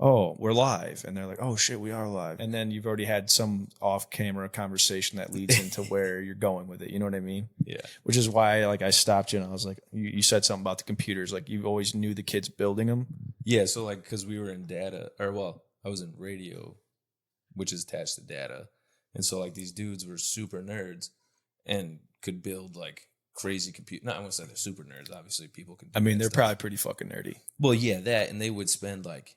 oh, we're live. And they're like, oh shit, we are live. And then you've already had some off camera conversation that leads into where you're going with it. You know what I mean? Yeah. Which is why like I stopped you and I was like, you said something about the computers. Like you always knew the kids building them. Yeah. So like, cause we were in data I was in radio, which is attached to data. And so like these dudes were super nerds and could build like crazy computer. Not I wouldn't say they're super nerds. Obviously people can do I mean, that they're stuff. probably pretty fucking nerdy. Well, yeah, that, and they would spend like,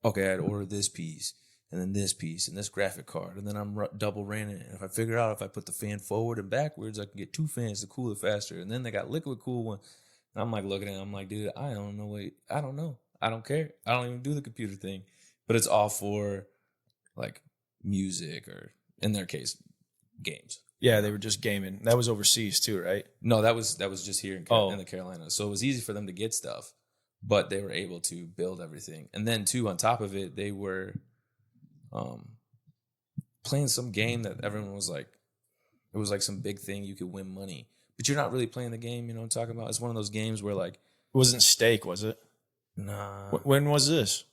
okay, I'd order this piece, and then this piece, and this graphic card, and then I'm double running it. And if I figure out if I put the fan forward and backwards, I can get 2 fans to cool it faster. And then they got liquid cool one. And I'm like looking at it, I'm like, dude, I don't know. I don't know. I don't care. I don't even do the computer thing. But it's all for like music or, in their case, games. Yeah, they were just gaming. That was overseas too, right? No, that was just here in the Carolinas. So it was easy for them to get stuff, but they were able to build everything. And then too, on top of it, they were playing some game that everyone was like, it was like some big thing you could win money, but you're not really playing the game. You know what I'm talking about? It's one of those games where like, It wasn't Stake, was it? nah. When was this?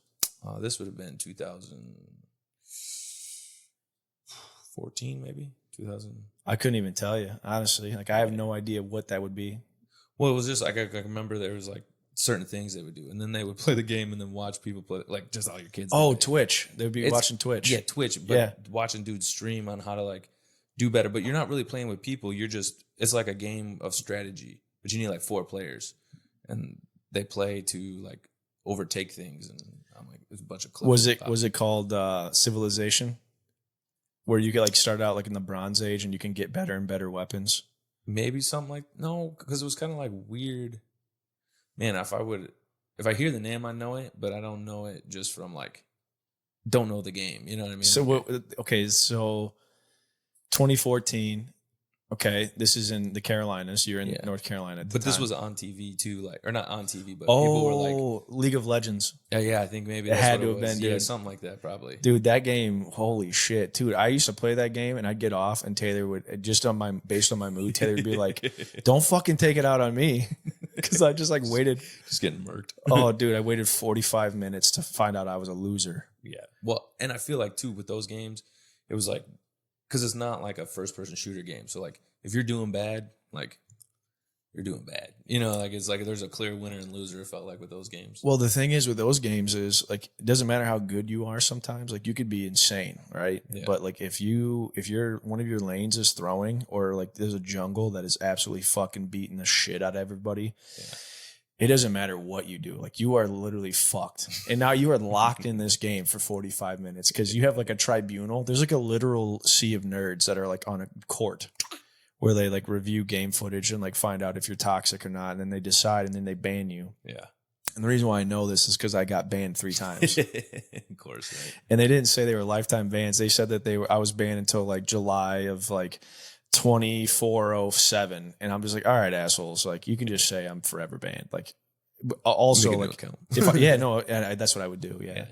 This would have been 2014, maybe 2000. I couldn't even tell you, honestly. Like I have no idea what that would be. Well, it was just like I remember there was like certain things they would do, and then they would play the game and then watch people play, like just all your kids. Oh, Twitch. They would be watching Twitch. Yeah, Twitch. But watching dudes stream on how to like do better. But you're not really playing with people. You're just, it's like a game of strategy, but you need like 4 players, and they play to like overtake things. And I'm like, there's a bunch of clips. Was it called Civilization? Where you get like start out like in the Bronze Age and you can get better and better weapons. Maybe something like, no, because it was kind of like weird. Man, if I hear the name, I know it, but I don't know it just from like, don't know the game. You know what I mean? So okay, so 2014. Okay, this is in the Carolinas. You're in North Carolina at the time. This was on TV too, like, or not on TV, but people were like, League of Legends. Yeah, I think maybe it had to have been, dude. Yeah, something like that, probably. Dude, that game, holy shit, dude! I used to play that game, and I'd get off, and Taylor would based on my mood, Taylor would be like, "Don't fucking take it out on me," because I just like waited, just getting murked. Oh, dude, I waited 45 minutes to find out I was a loser. Yeah, well, and I feel like too with those games, it was like, because it's not like a first-person shooter game, so like if you're doing bad, like you're doing bad, you know, like it's like there's a clear winner and loser. It felt like with those games. Well, the thing is with those games is like it doesn't matter how good you are. Sometimes like you could be insane, right? Yeah. But like if you're one of your lanes is throwing, or like there's a jungle that is absolutely fucking beating the shit out of everybody. Yeah. It doesn't matter what you do. Like you are literally fucked. And now you are locked in this game for 45 minutes because you have like a tribunal. There's like a literal sea of nerds that are like on a court where they like review game footage and like find out if you're toxic or not. And then they decide and then they ban you. Yeah. And the reason why I know this is because I got banned 3 times. Of course. Right. And they didn't say they were lifetime bans. They said that I was banned until like July of like 2407. And I'm just like, all right, assholes. Like you can just say I'm forever banned. Like also like, that's what I would do. Yeah.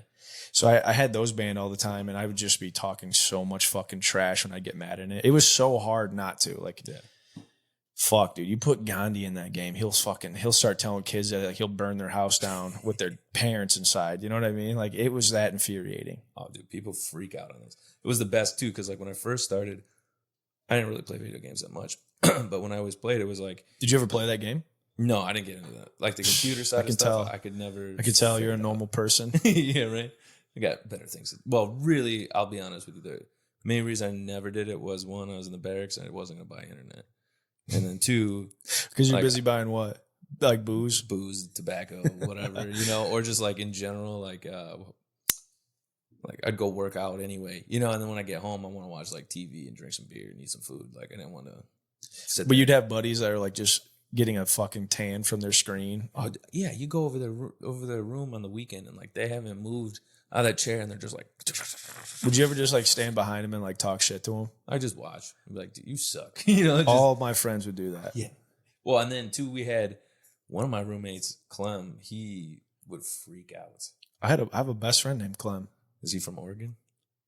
So I had those banned all the time, and I would just be talking so much fucking trash when I get mad in it. It was so hard not to. Like, fuck, dude, you put Gandhi in that game, he'll start telling kids that like, he'll burn their house down with their parents inside. You know what I mean? Like, it was that infuriating. Oh, dude, people freak out on this. It was the best too, because like when I first started, I didn't really play video games that much, but when I always played, it was like, did you ever play that game? No, I didn't get into that. Like the computer side of stuff, I could never. I could tell you're a normal person. Yeah, right. I got better things. Well, really, I'll be honest with you. The main reason I never did it was 1, I was in the barracks and I wasn't going to buy internet. And then 2, because you're busy buying what? Like booze, tobacco, whatever, you know, or just like in general, like I'd go work out anyway, you know, and then when I get home, I want to watch like TV and drink some beer and eat some food. Like I didn't want to sit there. You'd have buddies that are like just getting a fucking tan from their screen. Oh, yeah. You go over their room on the weekend and like they haven't moved out of that chair and they're just like. Would you ever just like stand behind them and like talk shit to them? I just watch. I'd be like, dude, you suck. You know, all my friends would do that. Yeah. Well, and then 2, we had one of my roommates, Clem. He would freak out. I have a best friend named Clem. Is he from Oregon?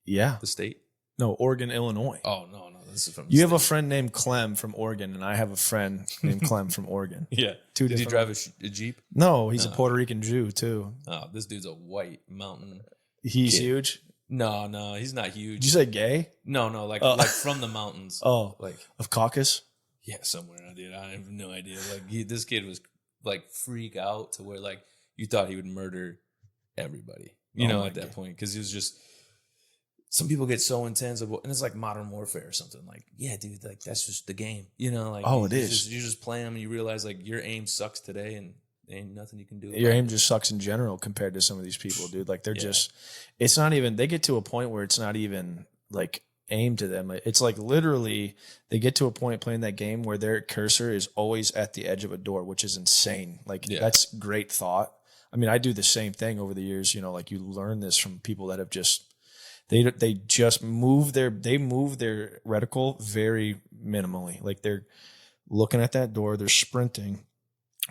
Yeah. The state? No, Oregon, Illinois. Oh, no. This is from You have a friend named Clem from Oregon, and I have a friend named Clem from Oregon. Yeah. Two Did he different. drive a Jeep? No, he's a Puerto Rican Jew, too. Oh, this dude's a white mountain. He's kid. huge. No, he's not huge. Did you say gay? No, like from the mountains. Oh, like of Caucasus? Yeah, somewhere I did. I have no idea. Like this kid was like freak out to where like you thought he would murder everybody. You know, at that point, because he was just. Some people get so intense, and it's like Modern Warfare or something. Like, yeah, dude, like that's just the game. You know, like it is. You're just playing them, and you realize like your aim sucks today, and there ain't nothing you can do. Your aim just sucks in general compared to some of these people, dude. Like they're just. It's not even. They get to a point where it's not even like aim to them. It's like literally they get to a point playing that game where their cursor is always at the edge of a door, which is insane. Like that's great thought. I mean, I do the same thing over the years. You know, like you learn this from people that have just. They just move their reticle very minimally. Like they're looking at that door, they're sprinting,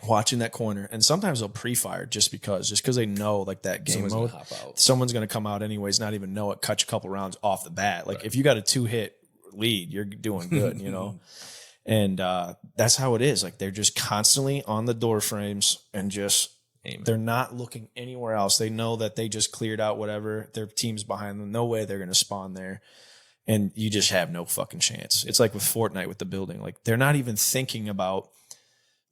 watching that corner, and sometimes they'll pre-fire just because they know like that game mode. Someone's gonna come out anyways, not even know it, cut you a couple rounds off the bat. Like if you got a 2-hit lead, you're doing good, you know. And that's how it is. Like they're just constantly on the door frames and just. Amen. They're not looking anywhere else. They know that they just cleared out whatever their team's behind them. No way they're going to spawn there. And you just have no fucking chance. It's like with Fortnite with the building. Like they're not even thinking about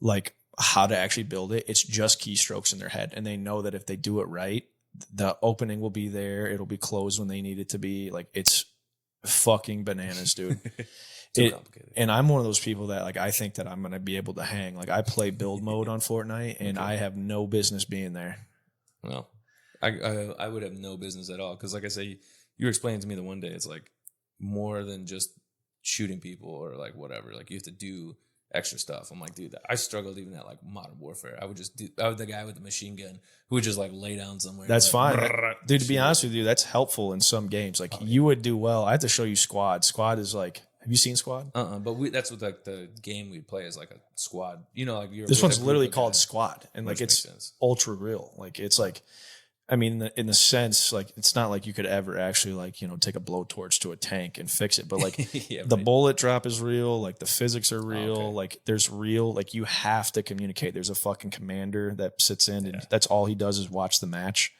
like how to actually build it. It's just keystrokes in their head. And they know that if they do it right, the opening will be there. It'll be closed when they need it to be. Like it's fucking bananas, dude. And I'm one of those people that like I think that I'm going to be able to hang. Like I play build mode on Fortnite, and I have no business being there. Well, I would have no business at all because, like I say, you were explaining to me the one day it's like more than just shooting people or like whatever. Like you have to do extra stuff. I'm like, dude, I struggled even at like Modern Warfare. I was the guy with the machine gun who would just like lay down somewhere. That's like, fine, dude. To be honest with you, that's helpful in some games. Like you would do well. I have to show you Squad. Squad is like. Have you seen Squad? But that's what like the game we play is like a squad. You know, like this one's literally called Squad, and like it's ultra real. Like it's like, I mean, in the sense, like it's not like you could ever actually like take a blowtorch to a tank and fix it, but like the bullet drop is real. Like the physics are real. Oh, okay. Like there's real. Like you have to communicate. There's a fucking commander that sits in, and that's all he does is watch the match,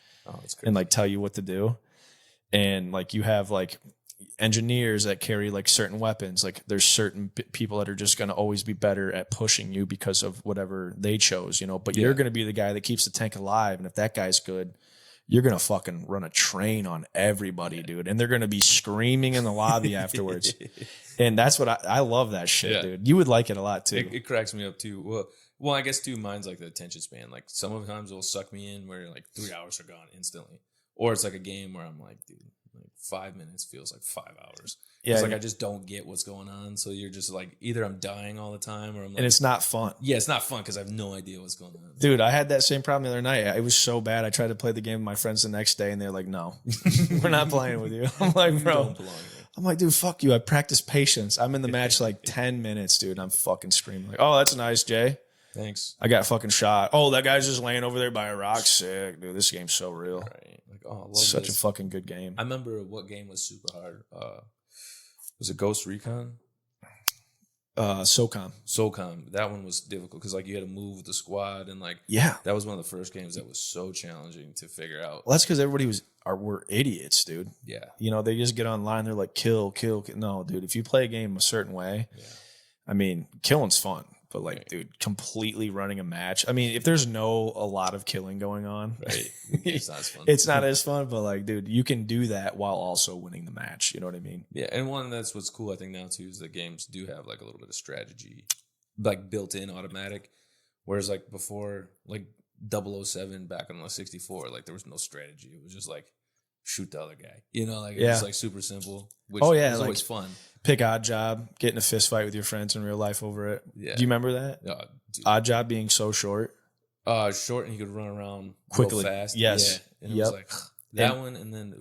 and like tell you what to do, and like you have like. Engineers that carry like certain weapons, like there's certain people that are just going to always be better at pushing you because of whatever they chose, but you're going to be the guy that keeps the tank alive. And if that guy's good, you're going to fucking run a train on everybody, dude. And they're going to be screaming in the lobby afterwards. And that's what I love that shit, dude. You would like it a lot too. It cracks me up too. Well, I guess too, mine's like the attention span. Like some of the times it'll suck me in where like 3 hours are gone instantly. Or it's like a game where I'm like, dude, like 5 minutes feels like 5 hours. Yeah, it's like I just don't get what's going on. So you're just like either I'm dying all the time or I'm like, and it's not fun. Yeah, it's not fun because I have no idea what's going on. Dude, I had that same problem the other night. It was so bad. I tried to play the game with my friends the next day, and they're like, "No, we're not playing with you." I'm like, "Bro." I'm like, dude, fuck you. I practiced patience. I'm in the match like 10 minutes, dude. I'm fucking screaming like, "Oh, that's nice, Jay. Thanks." I got fucking shot. Oh, that guy's just laying over there by a rock. Sick, dude. This game's so real. Right. Like, oh, I love such a fucking good game. I remember what game was super hard. Was it Ghost Recon? SOCOM. That one was difficult because like you had to move with the squad and like that was one of the first games that was so challenging to figure out. Well, that's because everybody were idiots, dude. Yeah. They just get online. They're like kill. No, dude. If you play a game a certain way, I mean, killing's fun. But like, dude, completely running a match. I mean, if there's a lot of killing going on, it's not as fun. It's not as fun. But like, dude, you can do that while also winning the match. You know what I mean? Yeah, and that's what's cool. I think now too is that games do have like a little bit of strategy, like built in automatic. Whereas like before, like 007 back on the 64, like there was no strategy. It was just like shoot the other guy. It was like super simple. Which was like, always fun. Pick Odd Job, get in a fist fight with your friends in real life over it. Yeah. Do you remember that? Odd Job being so short. Short and he could run around quickly, real fast. Yes. Yeah. And it was like that one, and then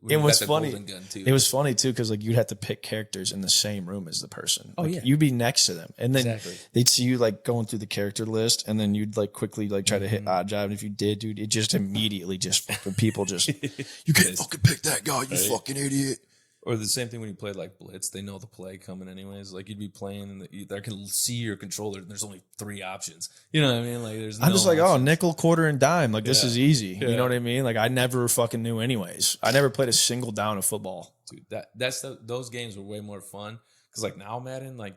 it was funny. Gun too. It was funny too because like you'd have to pick characters in the same room as the person. Like, you'd be next to them, and then they'd see you like going through the character list, and then you'd like quickly like try to hit Odd Job, and if you did, dude, it just immediately just people just you can't fucking pick that guy, you fucking idiot. Or the same thing when you play like Blitz, they know the play coming anyways. Like you'd be playing and they can see your controller and there's only 3 options. You know what I mean? Like there's I'm just like, options. oh, nickel, quarter, and dime. Like this is easy. Yeah. You know what I mean? Like I never fucking knew anyways. I never played a single down of football. Dude, those games were way more fun. Cause like now Madden, like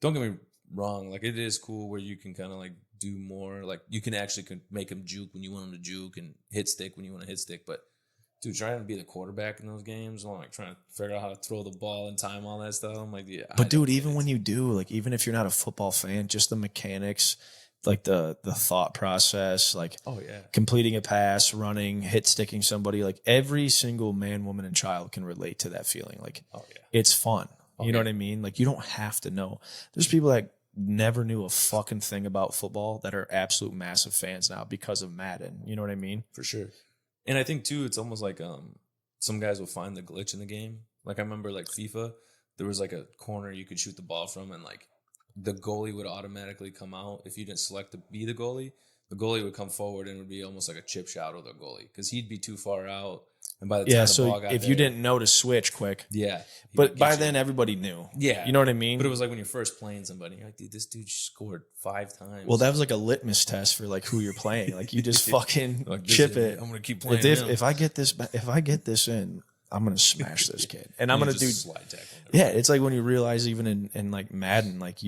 don't get me wrong, like it is cool where you can kind of like do more. Like you can actually make them juke when you want them to juke and hit stick when you want to hit stick. But dude, trying to be the quarterback in those games, I'm like trying to figure out how to throw the ball and time all that stuff. I'm like, yeah. But dude, even when you do, like, even if you're not a football fan, just the mechanics, like the thought process, like completing a pass, running, hit sticking somebody, like every single man, woman, and child can relate to that feeling. Like, it's fun. You know what I mean? Like, you don't have to know. There's people that never knew a fucking thing about football that are absolute massive fans now because of Madden. You know what I mean? For sure. And I think too, it's almost like some guys will find the glitch in the game. Like I remember like FIFA, there was like a corner you could shoot the ball from and like the goalie would automatically come out. If you didn't select to be the goalie would come forward and it would be almost like a chip shot of the goalie because he'd be too far out. And by the time the ball got if there, you didn't know to switch quick. Yeah. But by then everybody knew. Yeah. You know what I mean? But it was like when you're first playing somebody, you're like, dude, this dude scored 5 times. Well, that was like a litmus test for like who you're playing. Like you just fucking like, chip it. I'm gonna keep playing. If I get this in, I'm gonna smash this kid, and I'm gonna do slide tackle. Yeah, it's like when you realize even in like Madden, like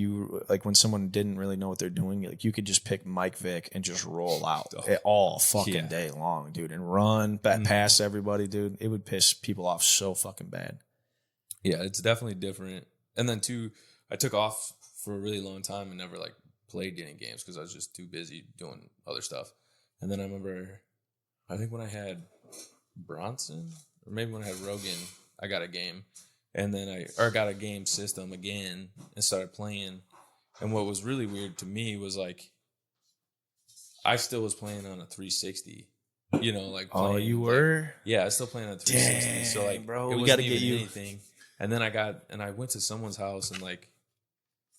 when someone didn't really know what they're doing, like you could just pick Mike Vick and just roll out all fucking day long, dude, and run past everybody, dude. It would piss people off so fucking bad. Yeah, it's definitely different. And then too, I took off for a really long time and never like played any games because I was just too busy doing other stuff. And then I remember, I think when I had Bronson, or maybe when I had Rogan, I got a game. And then I got a game system again and started playing. And what was really weird to me was like, I still was playing on a 360. You know, like playing, oh, you were? Like, yeah, I was still playing on a 360. Dang, so like, bro, it we wasn't gotta even get you anything. And then I went to someone's house and like,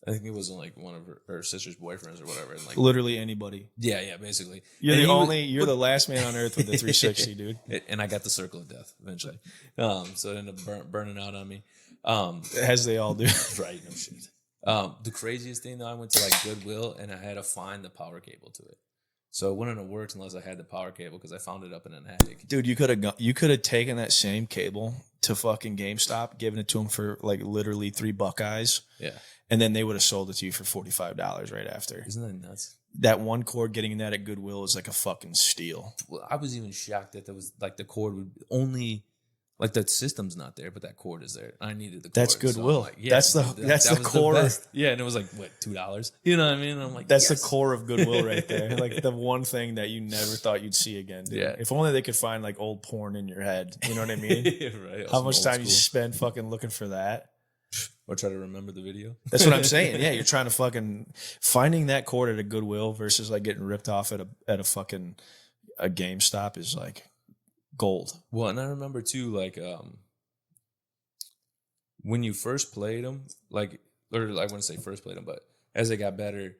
I think it was like one of her sister's boyfriends or whatever. And like literally anybody. Yeah, basically. You're you're the last man on earth with the 360, dude. And I got the circle of death eventually. So it ended up burning out on me. As they all do. Right, no shit. The craziest thing though, I went to like Goodwill and I had to find the power cable to it. So it wouldn't have worked unless I had the power cable because I found it up in an attic. Dude, you could have taken that same cable to fucking GameStop, given it to them for like literally $3 Yeah. And then they would have sold it to you for $45 right after. Isn't that nuts? That one cord, getting that at Goodwill is like a fucking steal. Well, I was even shocked that there was like the cord would only like that system's not there, but that cord is there. I needed the cord. That's Goodwill. So like, yeah, that's the core. Yeah, and it was like what, $2? You know what I mean? And I'm like, that's the core of Goodwill right there. Like the one thing that you never thought you'd see again. Dude. Yeah. If only they could find like old porn in your head. You know what I mean? Right. How much time you spend fucking looking for that? Or try to remember the video. That's what I'm saying. Yeah, you're trying to fucking finding that cord at a Goodwill versus like getting ripped off at a fucking a GameStop is like gold. Well, and I remember too, like when you first played them, like, or I wouldn't say first played them, but as they got better,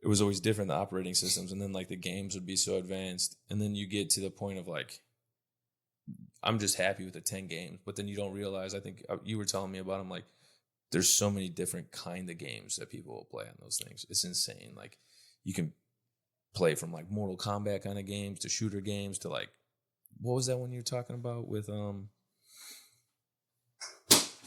it was always different, the operating systems, and then like the games would be so advanced, and then you get to the point of like, I'm just happy with the 10 games, but then you don't realize, I think you were telling me about them, like, there's so many different kind of games that people will play on those things. It's insane. Like, you can play from like Mortal Kombat kind of games to shooter games to like, what was that one you were talking about with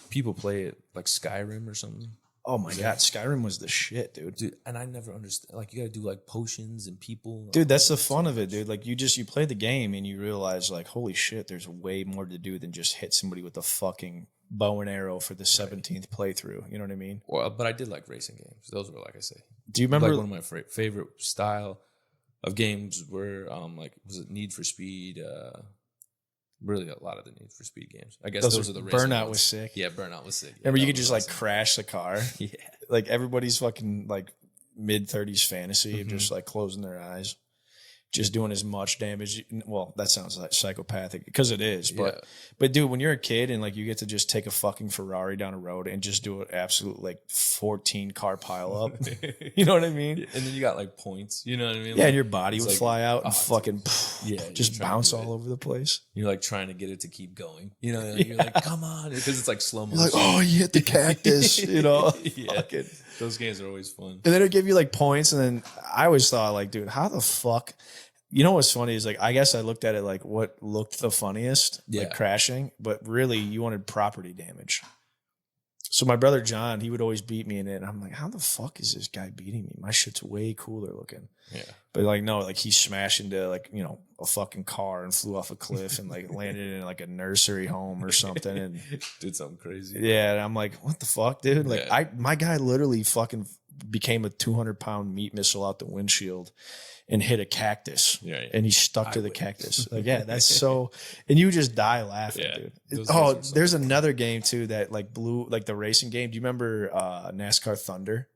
people play it like Skyrim or something? Oh my God, Skyrim was the shit, dude. And I never understand. Like, you got to do like potions and people. Dude, that's the fun of it, dude. Like, you play the game and you realize, like, holy shit, there's way more to do than just hit somebody with a fucking bow and arrow for the 17th playthrough. You know what I mean? Well, but I did like racing games. Those were, like I say. Do you remember? Like, one of my favorite style of games were, like, was it Need for Speed? Really, a lot of the Need for Speed games. I guess those are the racing Burnout ones. was sick. Yeah, Burnout was sick. Yeah, remember, you could just like crash the car. Yeah. Like everybody's fucking like mid-30s fantasy of just like closing their eyes. just doing as much damage. Well, that sounds like psychopathic because it is, but Yeah. but dude, when you're a kid and like you get to just take a fucking Ferrari down a road and just do an absolute like 14 car pile up, you know what I mean? And then you got like points, you know what I mean? Yeah, Like, and your body it's would like, fly out and oh, fucking yeah, you're just trying to bounce do all it. over the place. You're like trying to get it to keep going, you know? You're like, come on, because it's like slow motion. You're like, oh, you hit the cactus, you know? Yeah. Fucking. Those games are always fun. And then it'd give you like points. And then I always thought, like, dude, how the fuck? You know what's funny is like, I guess I looked at it like what looked the funniest, Yeah. like crashing, but really you wanted property damage. So my brother John, he would always beat me in it. And I'm like, how the fuck is this guy beating me? My shit's way cooler looking. Yeah. But like, no, like he smashed into like, you know, a fucking car and flew off a cliff and like landed in like a nursery home or something. And Did something crazy. yeah, and I'm like, what the fuck, dude? Like, Yeah. my guy literally fucking became a 200-pound meat missile out the windshield and hit a cactus. Yeah, yeah. And he stuck to the cactus. Like, yeah, that's so. And you just die laughing, Yeah. dude. Those Oh, games are so there's another game too that like blew like the racing game. Do you remember NASCAR Thunder?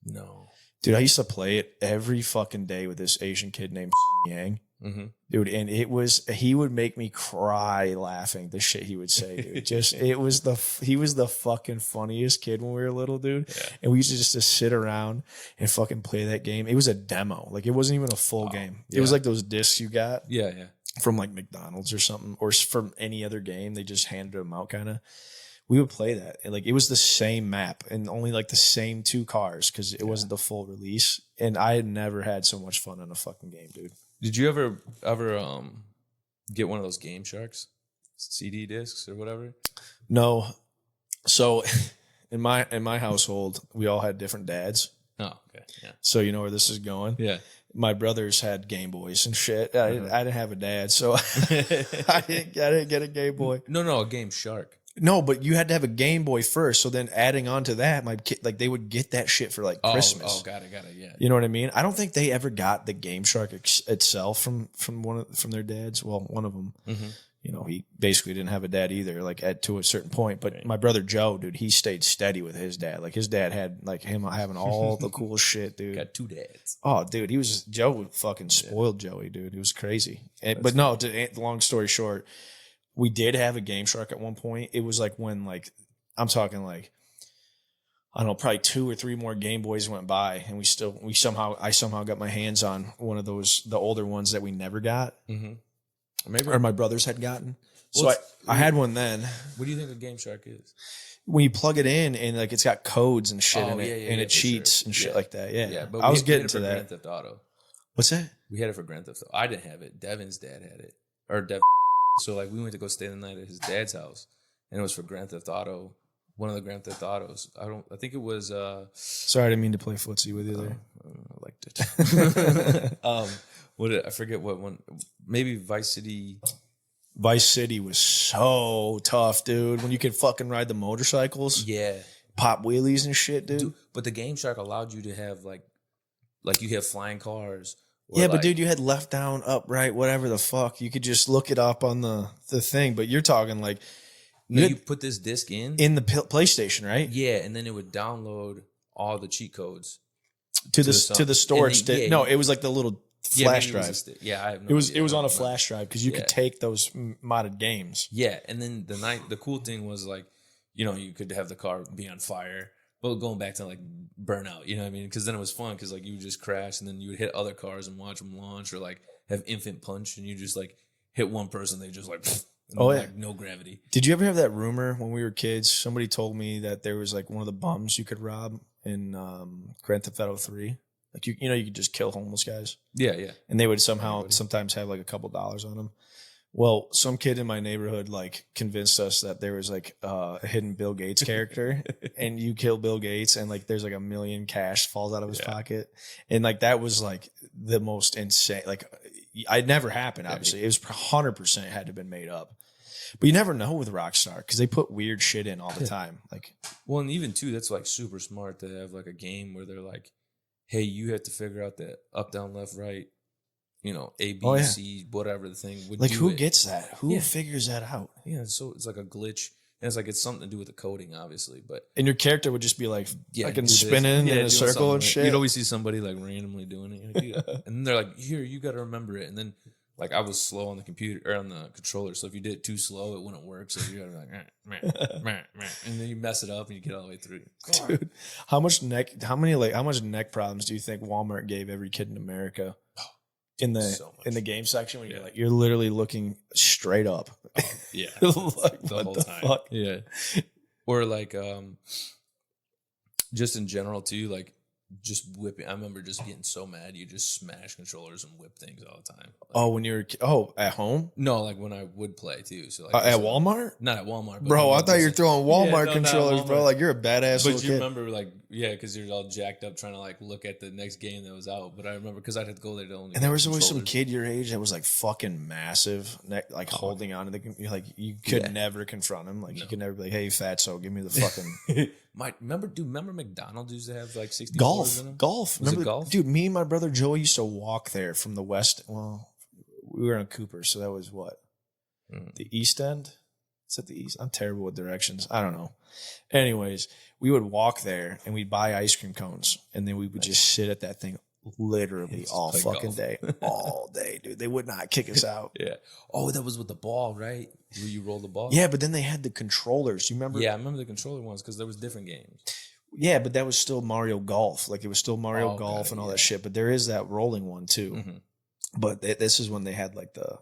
No. Dude, I used to play it every fucking day with this Asian kid named Yang. Mm-hmm. Dude, and he would make me cry laughing the shit he would say, dude. Just he was the fucking funniest kid when we were little, dude. Yeah. And we used to just sit around and fucking play that game. It was a demo. Like it wasn't even a full game. It was yeah. like those discs you got Yeah, yeah. from like McDonald's or something, or from any other game. They just handed them out kind of. We would play that. And like it was the same map and only like the same 2 cars because it wasn't the full release. And I had never had so much fun on a fucking game, dude. Did you ever get one of those Game Sharks CD discs or whatever? No. So in my household, we all had different dads. Oh, okay. Yeah. So you know where this is going. Yeah. My brothers had Game Boys and shit. I didn't have a dad, so I didn't get a Game Boy. No, a Game Shark. No, but you had to have a Game Boy first. So then adding on to that, my kid, like they would get that shit for like Christmas. Oh, got it. Yeah. You know what I mean? I don't think they ever got the Game Shark itself from their dads. Well, one of them. Mm-hmm. You know, he basically didn't have a dad either, like to a certain point. But my brother Joe, dude, he stayed steady with his dad. Like his dad had like him having all the cool shit, dude. Got 2 dads. Oh, dude, Joe fucking spoiled Joey, dude. It was crazy. But no, long story short, we did have a Game Shark at one point. It was like when like I'm talking like I don't know, probably 2 or 3 more Game Boys went by, and I somehow got my hands on one of those, the older ones that we never got. Mm-hmm. Maybe. Or my brothers had gotten. So Well, I had one then. What do you think a Game Shark is? When you plug it in and like it's got codes and shit Oh, in it, yeah, and yeah, it for cheats sure. and shit Yeah. like that. Yeah, Yeah, but I was we had getting it to for that. Grand Theft Auto. What's that? We had it for Grand Theft Auto. I didn't have it. Devin's dad had it, or Devin. So like we went to go stay the night at his dad's house, and it was for Grand Theft Auto. One of the Grand Theft Autos. I think it was. Sorry, I didn't mean to play footsie with you there. I liked it. I forget what one. Maybe Vice City. Vice City was so tough, dude. When you could fucking ride the motorcycles, Yeah, pop wheelies and shit, dude. but the Game Shark allowed you to have like you have flying cars. Or Yeah, but like- dude, you had left, down, up, right, whatever the fuck. You could just look it up on the thing. But you're talking like no, you you put this disc in the PlayStation, right? Yeah, and then it would download all the cheat codes. To the the storage and then- stick. yeah, No, it was like the little flash maybe it was a drive. yeah, I have no It was idea. on a No. flash drive because you Yeah. could take those modded games. Yeah, and then the cool thing was like, you could have the car be on fire. But going back to like Burnout, you know what I mean? Because then it was fun because like you would just crash and then you would hit other cars and watch them launch, or like have infant punch and you just like hit one person, they just like, and Oh, yeah. like no gravity. Did you ever have that rumor when we were kids? Somebody told me that there was like one of the bums you could rob in Grand Theft Auto 3. Like you could just kill homeless guys, Yeah. and they would sometimes have like a couple dollars on them. Well, some kid in my neighborhood like convinced us that there was like a hidden Bill Gates character, and you kill Bill Gates, and like there's like $1 million cash falls out of his pocket, and like that was like the most insane. Like it never happened. Obviously, it was 100% had to have been made up. But you never know with Rockstar because they put weird shit in all the time. Like, Well, and even too, that's like super smart to have like a game where they're like, hey, you have to figure out the up, down, left, right, A, B, Oh, yeah. C, whatever the thing would like do who it. gets that? Who Yeah. figures that out? Yeah, so it's like a glitch. And it's like it's something to do with the coding, obviously, but And your character would just be like fucking do this. spinning in doing a circle and something. shit. You'd always see somebody like randomly doing it. You're like, "Dude." And then they're like, here, you got to remember it. And then like I was slow on the computer or on the controller. So if you did it too slow, it wouldn't work. So you got to be like, and then you mess it up and you get all the way through. Dude, how much neck problems do you think Walmart gave every kid in America in the game section when you're literally looking straight up? Yeah. Like, the whole time. Fuck? Yeah. Or like just in general too, like just whipping. I remember just getting so mad you just smash controllers and whip things all the time. Like, When you were at home? No, like when I would play too. So like at Walmart? Not at Walmart. But bro, I thought you were throwing Walmart controllers, Walmart. bro. Like you're a badass. But little you kid. remember like because you're all jacked up trying to like look at the next game that was out. But I remember because I had to go there to only. And there was always some kid your age that was like fucking massive, holding on to the like you could never confront him. Like you could never be like, hey, fatso, give me the fucking. Remember McDonald's used to have like 60 golf. Remember golf? Dude, me and my brother Joey used to walk there from the west. Well, we were in Cooper, so that was what? The East End? Is that the East? I'm terrible with directions. I don't know. Anyways, we would walk there and we'd buy ice cream cones, and then we would just sit at that thing literally all fucking day. All day, dude. They would not kick us out. Yeah. Oh, that was with the ball, right? Where you roll the ball? Yeah, but then they had the controllers. You remember? Yeah, I remember the controller ones because there was different games. Yeah, but that was still Mario Golf. Like it was still Mario Golf and all that shit. But there is that rolling one too. Mm-hmm. But this is when they had like the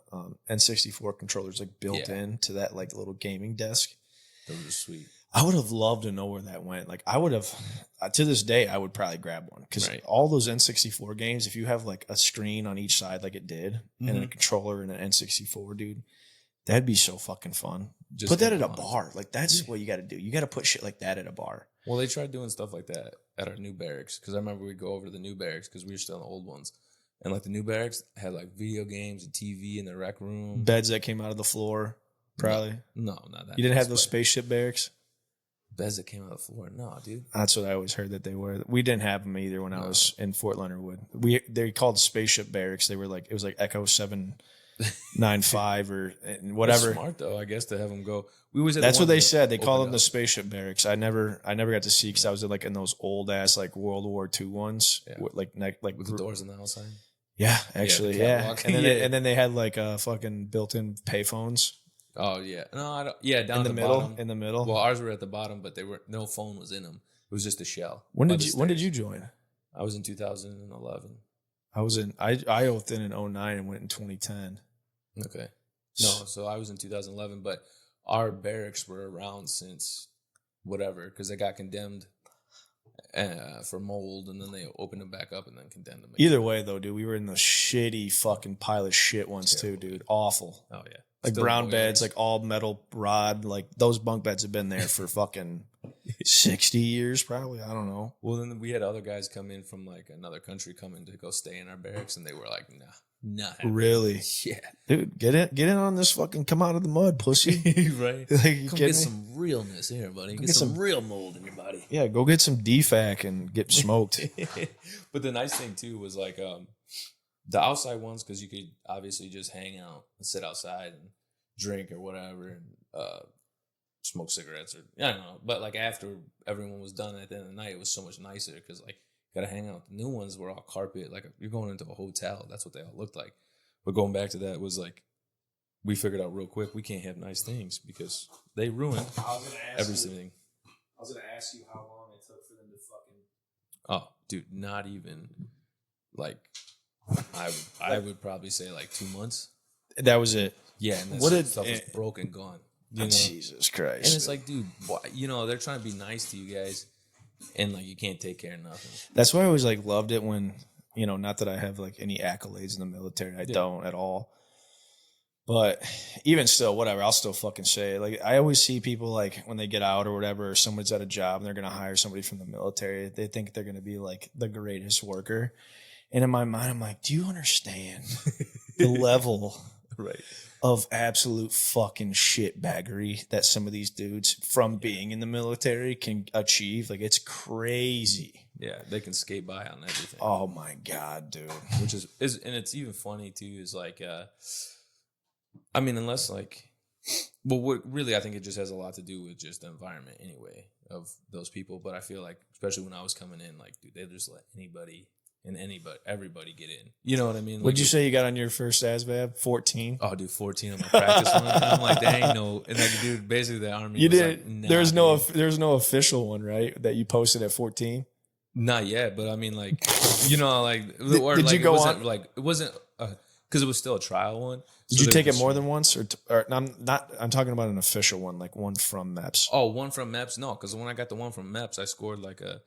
N64 controllers like built in to that like little gaming desk. Those were sweet. I would have loved to know where that went. Like I would have, to this day, I would probably grab one because all those N64 games, if you have like a screen on each side like it did, and a controller and an N64, dude, that'd be so fucking fun. Just put that at a bar. Like that's what you got to do. You got to put shit like that at a bar. Well, they tried doing stuff like that at our new barracks because I remember we'd go over to the new barracks because we were still in the old ones. And like the new barracks had like video games and TV in the rec room. Beds that came out of the floor, probably. No, not that. You didn't have those spaceship barracks? Beds that came out of the floor. No, dude. That's what I always heard that they were. We didn't have them either when I was in Fort Leonard Wood. They called spaceship barracks. They were like, it was like Echo 795 or whatever. That's smart though, I guess, to have them go. We always had That's what they said. They called them the spaceship barracks. I never got to see because I was in like in those old ass like World War II ones, with, like with the doors on the outside. Yeah, actually, and then they had like fucking built-in payphones. Oh yeah, no, I don't. Yeah, down in the middle. bottom. In the middle. Well, ours were at the bottom, but no phone was in them. It was just a shell. When did you join? I was in 2011. I oathed in 09 and went in 2010. Okay. No, so I was in 2011, but our barracks were around since whatever because they got condemned for mold, and then they opened them back up and then condemned them again. Either way, though, dude, we were in the shitty fucking pile of shit ones too, dude. Awful. Oh yeah, like still brown beds, like all metal rod. Like those bunk beds have been there for fucking 60 years, probably. I don't know. Well, then we had other guys come in from like another country coming to go stay in our barracks, and they were like, nah. Really? Yeah. Dude, get in on this fucking come out of the mud, pussy. Right. Like, come get some realness here, buddy. Get some real mold in your body. Yeah, go get some DFAC and get smoked. But the nice thing too was like the outside ones, because you could obviously just hang out and sit outside and drink or whatever and smoke cigarettes or I don't know. But like after everyone was done at the end of the night, it was so much nicer because like gotta hang out. The new ones were all carpet, like you're going into a hotel. That's what they all looked like. But going back to that was like we figured out real quick we can't have nice things because they ruined everything. I was gonna ask you how long it took for them to fucking. Oh, dude, not even like I would probably say like 2 months. That was it. Yeah, and that stuff was broken, gone. You know? Jesus Christ! And it's like, dude, they're trying to be nice to you guys. And like you can't take care of nothing. That's why I always like loved it when, not that I have like any accolades in the military. I don't at all. But even still, whatever, I'll still fucking say it. Like I always see people like when they get out or whatever, or someone's at a job and they're gonna hire somebody from the military, they think they're gonna be like the greatest worker. And in my mind, I'm like, do you understand the level of absolute fucking shitbaggery that some of these dudes from being in the military can achieve? Like, it's crazy. Yeah, they can skate by on everything. Oh my God, dude. Which is and it's even funny too, is like, I mean, unless like Well, what really, I think it just has a lot to do with just the environment anyway of those people. But I feel like, especially when I was coming in, like, dude, they just let everybody get in. You know what I mean? Like, What'd you say you got on your first ASVAB? 14? Oh, dude, 14 on my practice one. And I'm like, there ain't no, and like, dude, basically the Army You was did. like, nah, There's no official one, right? That you posted at 14. Not yet, but I mean, like, you know, like, Did like, you go it wasn't, on? Like, it wasn't, because it was still a trial one. Did So you they take it just- more than once, or I'm talking about an official one, like one from MEPS. Oh, one from MEPS? No, because when I got the one from MEPS, I scored like a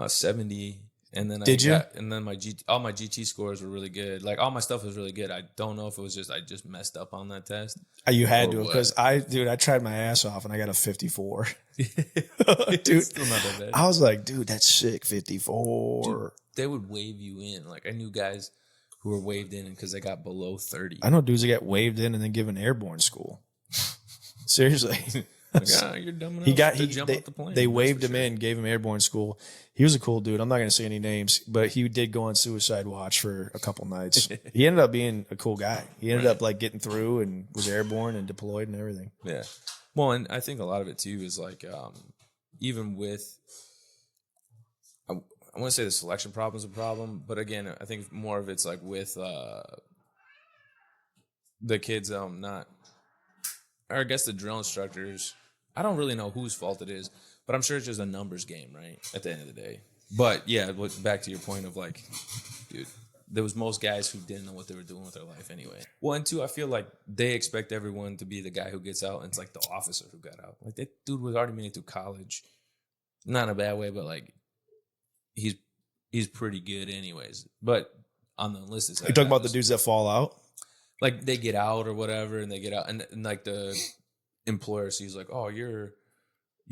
70. And then Did you? And then all my GT scores were really good. Like, all my stuff was really good. I don't know if it was just I just messed up on that test. You had Or to, what? because I tried my ass off and I got a 54. Dude, It's still not that bad. I was like, dude, that's sick, 54. Dude, they would wave you in. Like, I knew guys who were waved in because they got below 30. I know dudes that get waved in and then given airborne school. Seriously. Like, you're dumb enough to jump off the plane. They That's waved for him sure. in, gave him airborne school. He was a cool dude. I'm not going to say any names, but he did go on suicide watch for a couple nights. He ended up being a cool guy. He ended up like getting through and was airborne and deployed and everything. Yeah. Well, and I think a lot of it too is like, even with, I want to say the selection problem is a problem, but again, I think more of it's like with the kids, not, or I guess the drill instructors. I don't really know whose fault it is, but I'm sure it's just a numbers game, right? At the end of the day. But yeah, back to your point of like, dude, there was most guys who didn't know what they were doing with their life anyway. Well, and two, I feel like they expect everyone to be the guy who gets out, and it's like the officer who got out. Like, that dude was already made it through college. Not in a bad way, but like he's pretty good anyways. But on the enlisted side, You talking about the dudes that fall out? like they get out or whatever, and they get out, and like the employer sees like, oh, you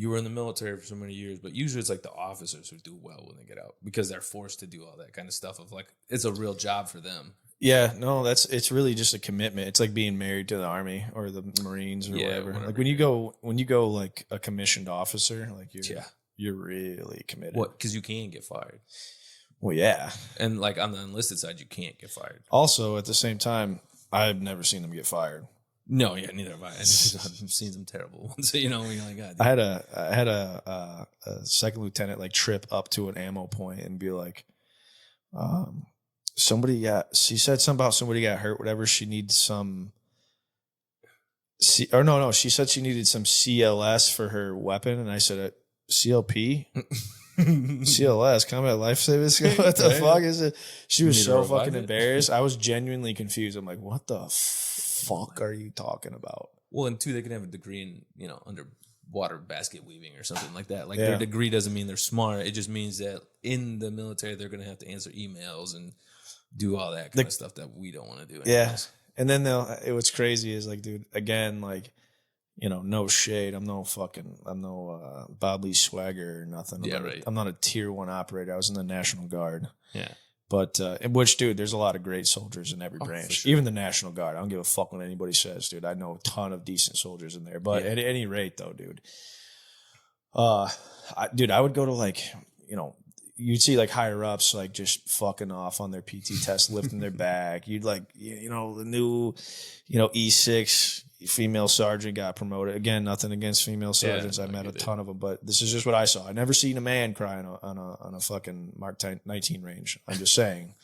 were in the military for so many years, but usually it's like the officers who do well when they get out because they're forced to do all that kind of stuff of like, it's a real job for them. Yeah, no, it's really just a commitment. It's like being married to the Army or the Marines or whatever. Like when you go like a commissioned officer, like you're really committed. What? Because you can get fired. Well, yeah. And like on the enlisted side, you can't get fired. Also, at the same time, I've never seen them get fired. No, yeah, neither have I. I've seen some terrible ones. So, you know, when you're like, God, I had a second lieutenant like trip up to an ammo point and be like, she said something about somebody got hurt, whatever. She needs some she said she needed some CLS for her weapon. And I said, CLP? CLS, combat life saving skill. What the fuck is it? She was so fucking embarrassed. I was genuinely confused. I'm like, what the fuck are you talking about? Well, and two, they can have a degree in, you know, underwater basket weaving or something like that. Like their degree doesn't mean they're smart. It just means that in the military, they're going to have to answer emails and do all that kind of stuff that we don't want to do. Anyways. Yeah. And then what's crazy is like, dude, again, like, you know, no shade. I'm no Bob Lee Swagger or nothing. I'm not a tier 1 operator. I was in the National Guard. Yeah. But, in which, dude, there's a lot of great soldiers in every branch. Sure. Even the National Guard. I don't give a fuck what anybody says, dude. I know a ton of decent soldiers in there. But at any rate, though, dude, I would go to like, you know, you'd see like higher ups like just fucking off on their PT test, lifting their back. You'd like, you know, the new, you know, E6 female sergeant got promoted. Again, nothing against female sergeants. I met a ton of them, but this is just what I saw. I never seen a man cry on a fucking Mark 19 range. I'm just saying,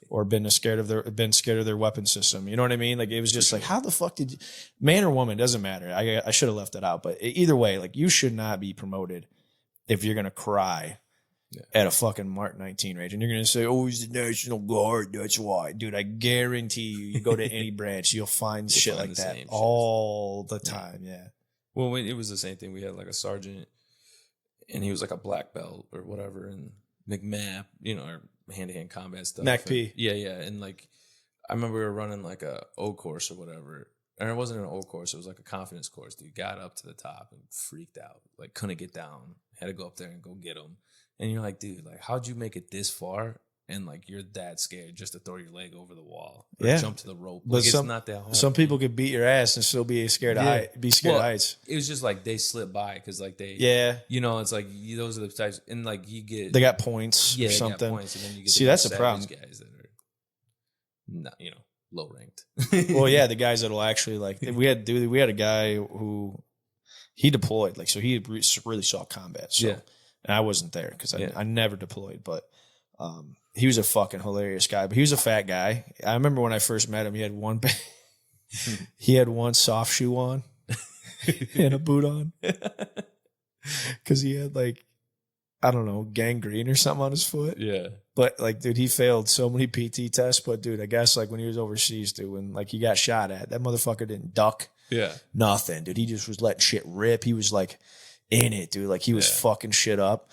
or been scared of their weapon system. You know what I mean? Like it was just like, how the fuck did man or woman, doesn't matter. I should have left that out, but either way, like you should not be promoted if you're going to cry at a fucking Mark 19 range. And you're going to say, oh, he's the National Guard. That's why. Dude, I guarantee you go to any branch, you'll find shit like that all the time. Yeah. Well, it was the same thing. We had like a sergeant and he was like a black belt or whatever. And McMap, you know, or hand-to-hand combat stuff. MacP. Yeah. And like, I remember we were running like a O course or whatever. And it wasn't an O course. It was like a confidence course. Dude got up to the top and freaked out. Like couldn't get down. Had to go up there and go get him. And you're like, dude, like, how'd you make it this far? And like, you're that scared just to throw your leg over the wall or jump to the rope. Like, it's not that hard. Some people could beat your ass and still be scared of heights. It was just like they slip by because like you know, it's like those are the types, and like they got points or something. Got points, and then you get that's the problem. Guys that are not, you know, low ranked. Well, yeah, the guys that'll actually like we had a guy who he deployed, like so he really saw combat. So and I wasn't there because I never deployed, but he was a fucking hilarious guy. But he was a fat guy. I remember when I first met him, he had one soft shoe on and a boot on because he had like, I don't know, gangrene or something on his foot. Yeah. But like, dude, he failed so many PT tests. But dude, I guess like when he was overseas, dude, when like he got shot at, that motherfucker didn't duck. Yeah. Nothing, dude. He just was letting shit rip. He was like in it, dude. Like he was fucking shit up.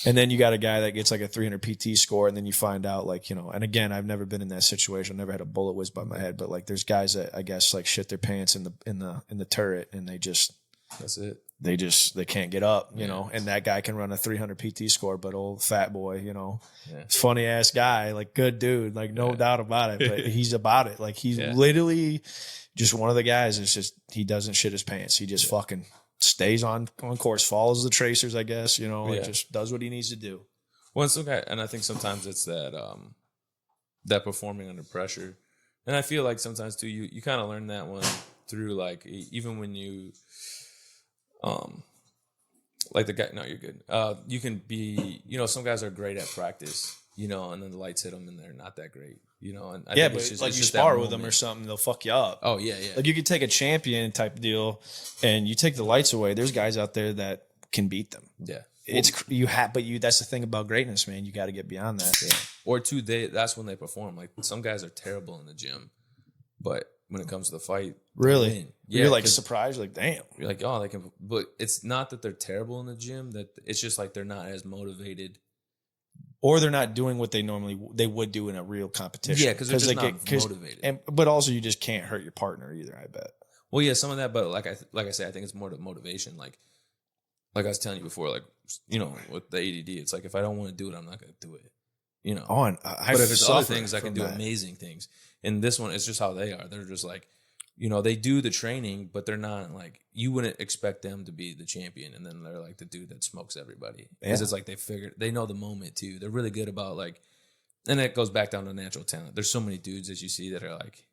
And then you got a guy that gets like a 300 PT score, and then you find out like, you know, and again, I've never been in that situation. I've never had a bullet whiz by my head, but like there's guys that I guess like shit their pants in the turret, and that's it. They can't get up, you know, and that guy can run a 300 PT score, but old fat boy, you know, funny ass guy, like good dude, like no doubt about it, but he's about it. Like he's literally just one of the guys. It's just, he doesn't shit his pants. He just fucking stays on course, follows the tracers, I guess, you know, like just does what he needs to do. Well, it's okay. And I think sometimes it's that performing under pressure. And I feel like sometimes too, you kind of learn that one through like, even when you, like the guy, no, you're good. You can be, you know, some guys are great at practice, you know, and then the lights hit them and they're not that great, you know. And I think but it's just, like it's you just spar with them or something, they'll fuck you up. Oh yeah, yeah. Like you could take a champion type deal, and you take the lights away. There's guys out there that can beat them. Yeah, that's the thing about greatness, man. You got to get beyond that. Yeah. Or two, that's when they perform. Like some guys are terrible in the gym, but when it comes to the fight, really, you're like surprised, like damn. You're like, oh, they can. But it's not that they're terrible in the gym. That it's just like they're not as motivated, or they're not doing what they would do in a real competition. Yeah, because they're just not motivated. But also, you just can't hurt your partner either. I bet. Well, yeah, some of that, but like I say, I think it's more to motivation. Like I was telling you before, like, you know, with the ADD, it's like if I don't want to do it, I'm not going to do it. You know, but if it's other things, I can do amazing things. And this one, it's just how they are. They're just like, you know, they do the training, but they're not like, you wouldn't expect them to be the champion. And then they're like the dude that smokes everybody. Because it's like they know the moment too. They're really good about like, and it goes back down to natural talent. There's so many dudes that you see that are like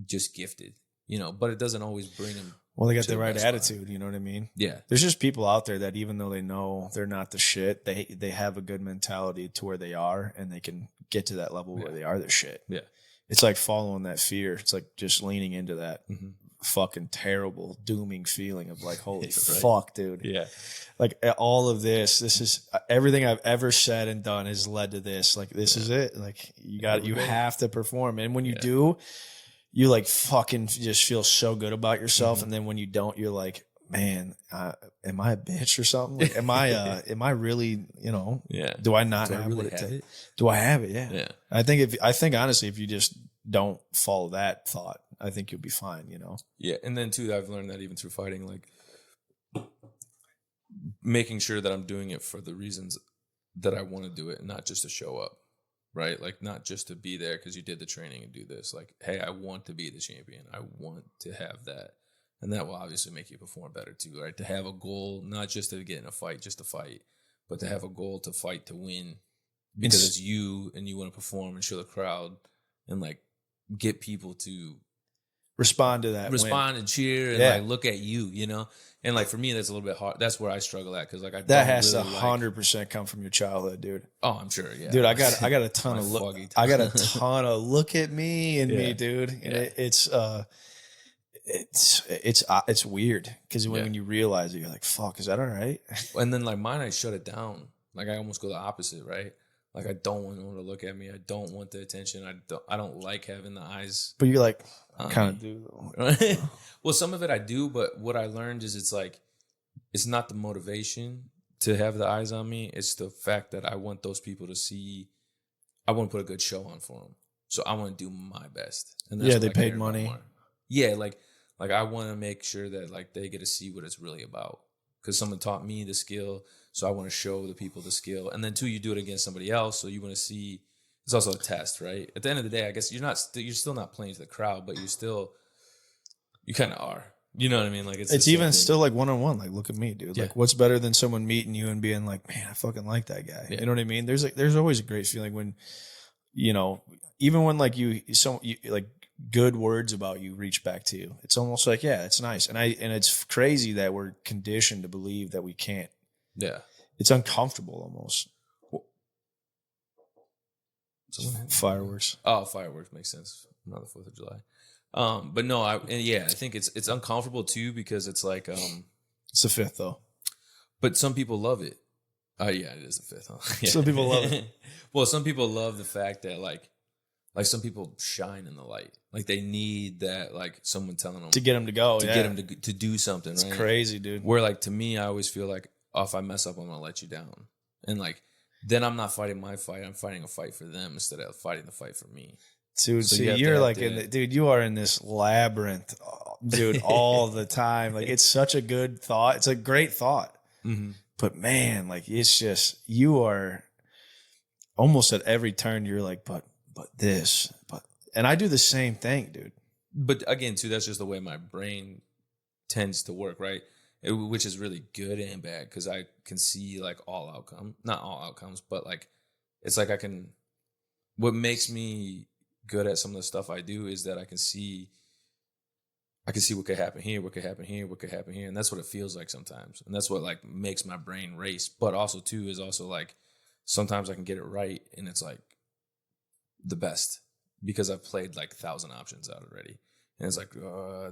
just gifted, you know, but it doesn't always bring them. Well, they got the right attitude, you know what I mean? Yeah. There's just people out there that even though they know they're not the shit, they have a good mentality to where they are, and they can get to that level where they are the shit. Yeah. It's like following that fear. It's like just leaning into that fucking terrible, dooming feeling of like, holy fuck, dude. Yeah. Like all of this is everything I've ever said and done has led to this. Like, this is it. Like you have to perform. And when you do, you like fucking just feel so good about yourself. And then when you don't, you're like, man, am I a bitch or something? Like, am I really, you know, do I not have what it takes? Do I have it? Yeah. Yeah. I think honestly, if you just don't follow that thought, I think you'll be fine, you know? Yeah. And then too, I've learned that even through fighting, like making sure that I'm doing it for the reasons that I want to do it, and not just to show up. Right? Like not just to be there because you did the training and do this. Like, hey, I want to be the champion. I want to have that. And that will obviously make you perform better too, right? To have a goal, not just to get in a fight, just to fight, but to have a goal to fight to win because it's you and you want to perform and show the crowd and like get people to respond to that, win. And cheer and like look at you, you know? And like for me, that's a little bit hard. That's where I struggle at because like that has to 100% come from your childhood, dude. Oh, I'm sure, yeah. Dude, I got a ton of look. I got a ton of look at me and me, dude. And it's weird because when you realize it, you're like, fuck, is that all right? And then like mine, I shut it down. Like I almost go the opposite, right? Like I don't want anyone to look at me. I don't want the attention. I don't like having the eyes. But you're like, kind of do though. Well, some of it I do, but what I learned is it's like, it's not the motivation to have the eyes on me. It's the fact that I want those people to see, I want to put a good show on for them. So I want to do my best. And that's they paid money. Yeah. Like I want to make sure that like they get to see what it's really about. Because someone taught me the skill. So I want to show the people the skill. And then too, you do it against somebody else. So you want to see, it's also a test, right? At the end of the day, I guess you're still not playing to the crowd, but you kind of are. You know what I mean? Like it's even still like one-on-one. Like, look at me, dude. Like, what's better than someone meeting you and being like, man, I fucking like that guy. You know what I mean? There's always a great feeling when, you know, even when like you like good words about you reach back to you. It's almost like, yeah, it's nice. And it's crazy that we're conditioned to believe that we can't. Yeah. It's uncomfortable almost. Fireworks. Oh, fireworks makes sense. Not the 4th of July. But no, I think it's uncomfortable too, because it's like, it's the 5th though. But some people love it. Oh yeah, it is the 5th. Huh? Yeah. Some people love it. Well, some people love the fact that like some people shine in the light. Like they need that, like someone telling them to get them to go, to get them to do something. It's right? crazy, dude. Where like to me, I always feel like, oh, if I mess up, I'm gonna let you down, and like then I'm not fighting my fight. I'm fighting a fight for them instead of fighting the fight for me. Dude, so you're like dude, you are in this labyrinth, dude, all the time. Like it's such a good thought. It's a great thought. Mm-hmm. But man, like it's just, you are almost at every turn. You're like, but this, and I do the same thing, dude. But again, too, that's just the way my brain tends to work, right? Which is really good and bad, because I can see like all outcomes, not all outcomes, but like it's like what makes me good at some of the stuff I do is that I can see what could happen here, what could happen here, what could happen here. And that's what it feels like sometimes. And that's what like makes my brain race. But also too is also like sometimes I can get it right and it's like the best because I've played like 1,000 options out already. And it's like,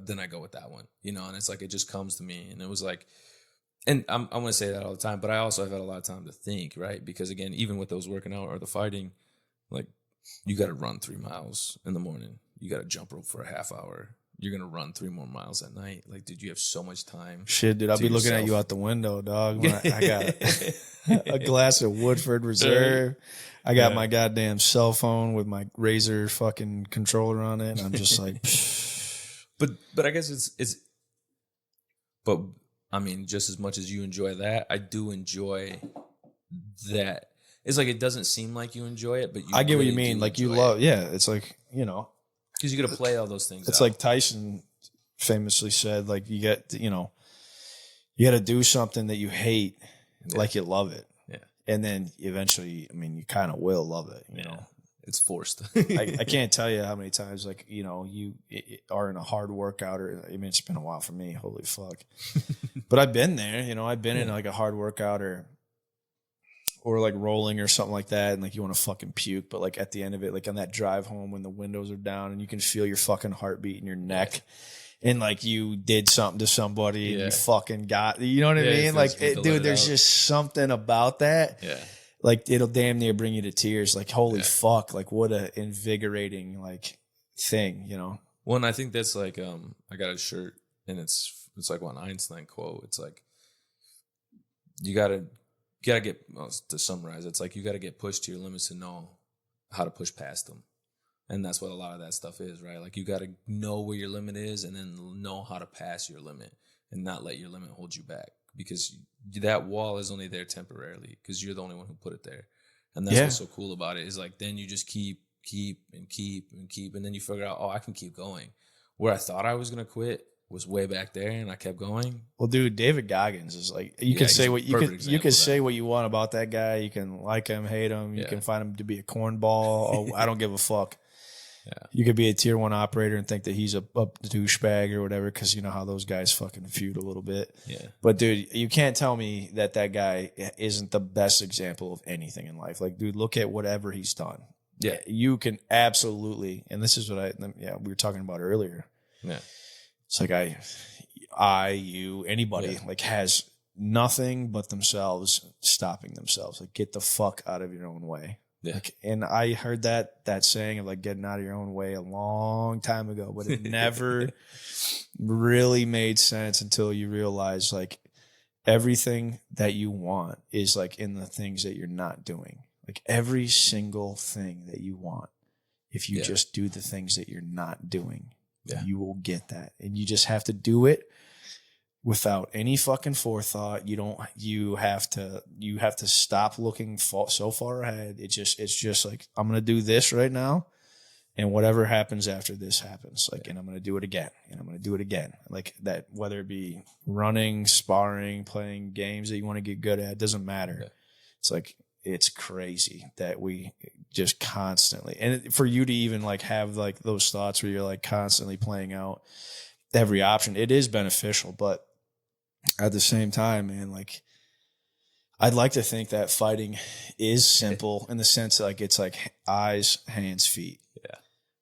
then I go with that one, and it's like, it just comes to me. And it was like, and I'm going to say that all the time, but I also have had a lot of time to think, right? Because again, even with those working out or the fighting, like you got to run 3 miles in the morning. You got to jump rope for a half hour. You're going to run 3 more miles at night. Like, dude, you have so much time. Shit, dude, I'll be looking at you out the window, dog. When I got a glass of Woodford Reserve. I got my goddamn cell phone with my Razer fucking controller on it. And I'm just like, But I guess but I mean, just as much as you enjoy that, I do enjoy that. It's like, it doesn't seem like you enjoy it, but I get what you mean. Like you love, it's like, because you got to play all those things. It's like Tyson famously said, like you got to do something that you hate, like you love it. Yeah. And then eventually, I mean, you kind of will love it, you know. It's forced. I can't tell you how many times, like, you are in a hard workout, or I mean, it's been a while for me. Holy fuck. But I've been there, I've been in like a hard workout or like rolling or something like that. And like, you want to fucking puke, but like at the end of it, like on that drive home when the windows are down and you can feel your fucking heartbeat in your neck and like you did something to somebody and you fucking got, you know what I mean? Like, dude, there's just something about that. Yeah. Like it'll damn near bring you to tears. Like, holy fuck. Like what a invigorating like thing, Well, and I think that's like, I got a shirt and it's like one Einstein quote. It's like, you gotta get, to summarize, it's like, you gotta get pushed to your limits to know how to push past them. And that's what a lot of that stuff is, right? Like you gotta know where your limit is and then know how to pass your limit and not let your limit hold you back. Because that wall is only there temporarily because you're the only one who put it there. And that's what's so cool about it is like, then you just keep and keep. And then you figure out, I can keep going. Where I thought I was going to quit was way back there and I kept going. Well, dude, David Goggins is like, you can say what you can say what you want about that guy. You can like him, hate him. You can find him to be a cornball. I don't give a fuck. Yeah. You could be a tier 1 operator and think that he's a douchebag or whatever, because you know how those guys fucking feud a little bit. Yeah. But dude, you can't tell me that guy isn't the best example of anything in life. Like, dude, look at whatever he's done. Yeah. You can absolutely, and this is what we were talking about earlier. Yeah. It's like anybody like has nothing but themselves stopping themselves. Like, get the fuck out of your own way. Yeah. Like, and I heard that saying of like getting out of your own way a long time ago, but it never really made sense until you realize like everything that you want is like in the things that you're not doing. Like every single thing that you want, if you just do the things that you're not doing, you will get that. And you just have to do it without any fucking forethought. You have to stop looking so far ahead. It's just like, I'm going to do this right now. And whatever happens after this happens, like, and I'm going to do it again and I'm going to do it again. Like that, whether it be running, sparring, playing games that you want to get good at, it doesn't matter. It's like, it's crazy that we just constantly, and for you to even like have like those thoughts where you're like constantly playing out every option, it is beneficial. But at the same time, man, like I'd like to think that fighting is simple in the sense that like it's like eyes, hands, feet. Yeah.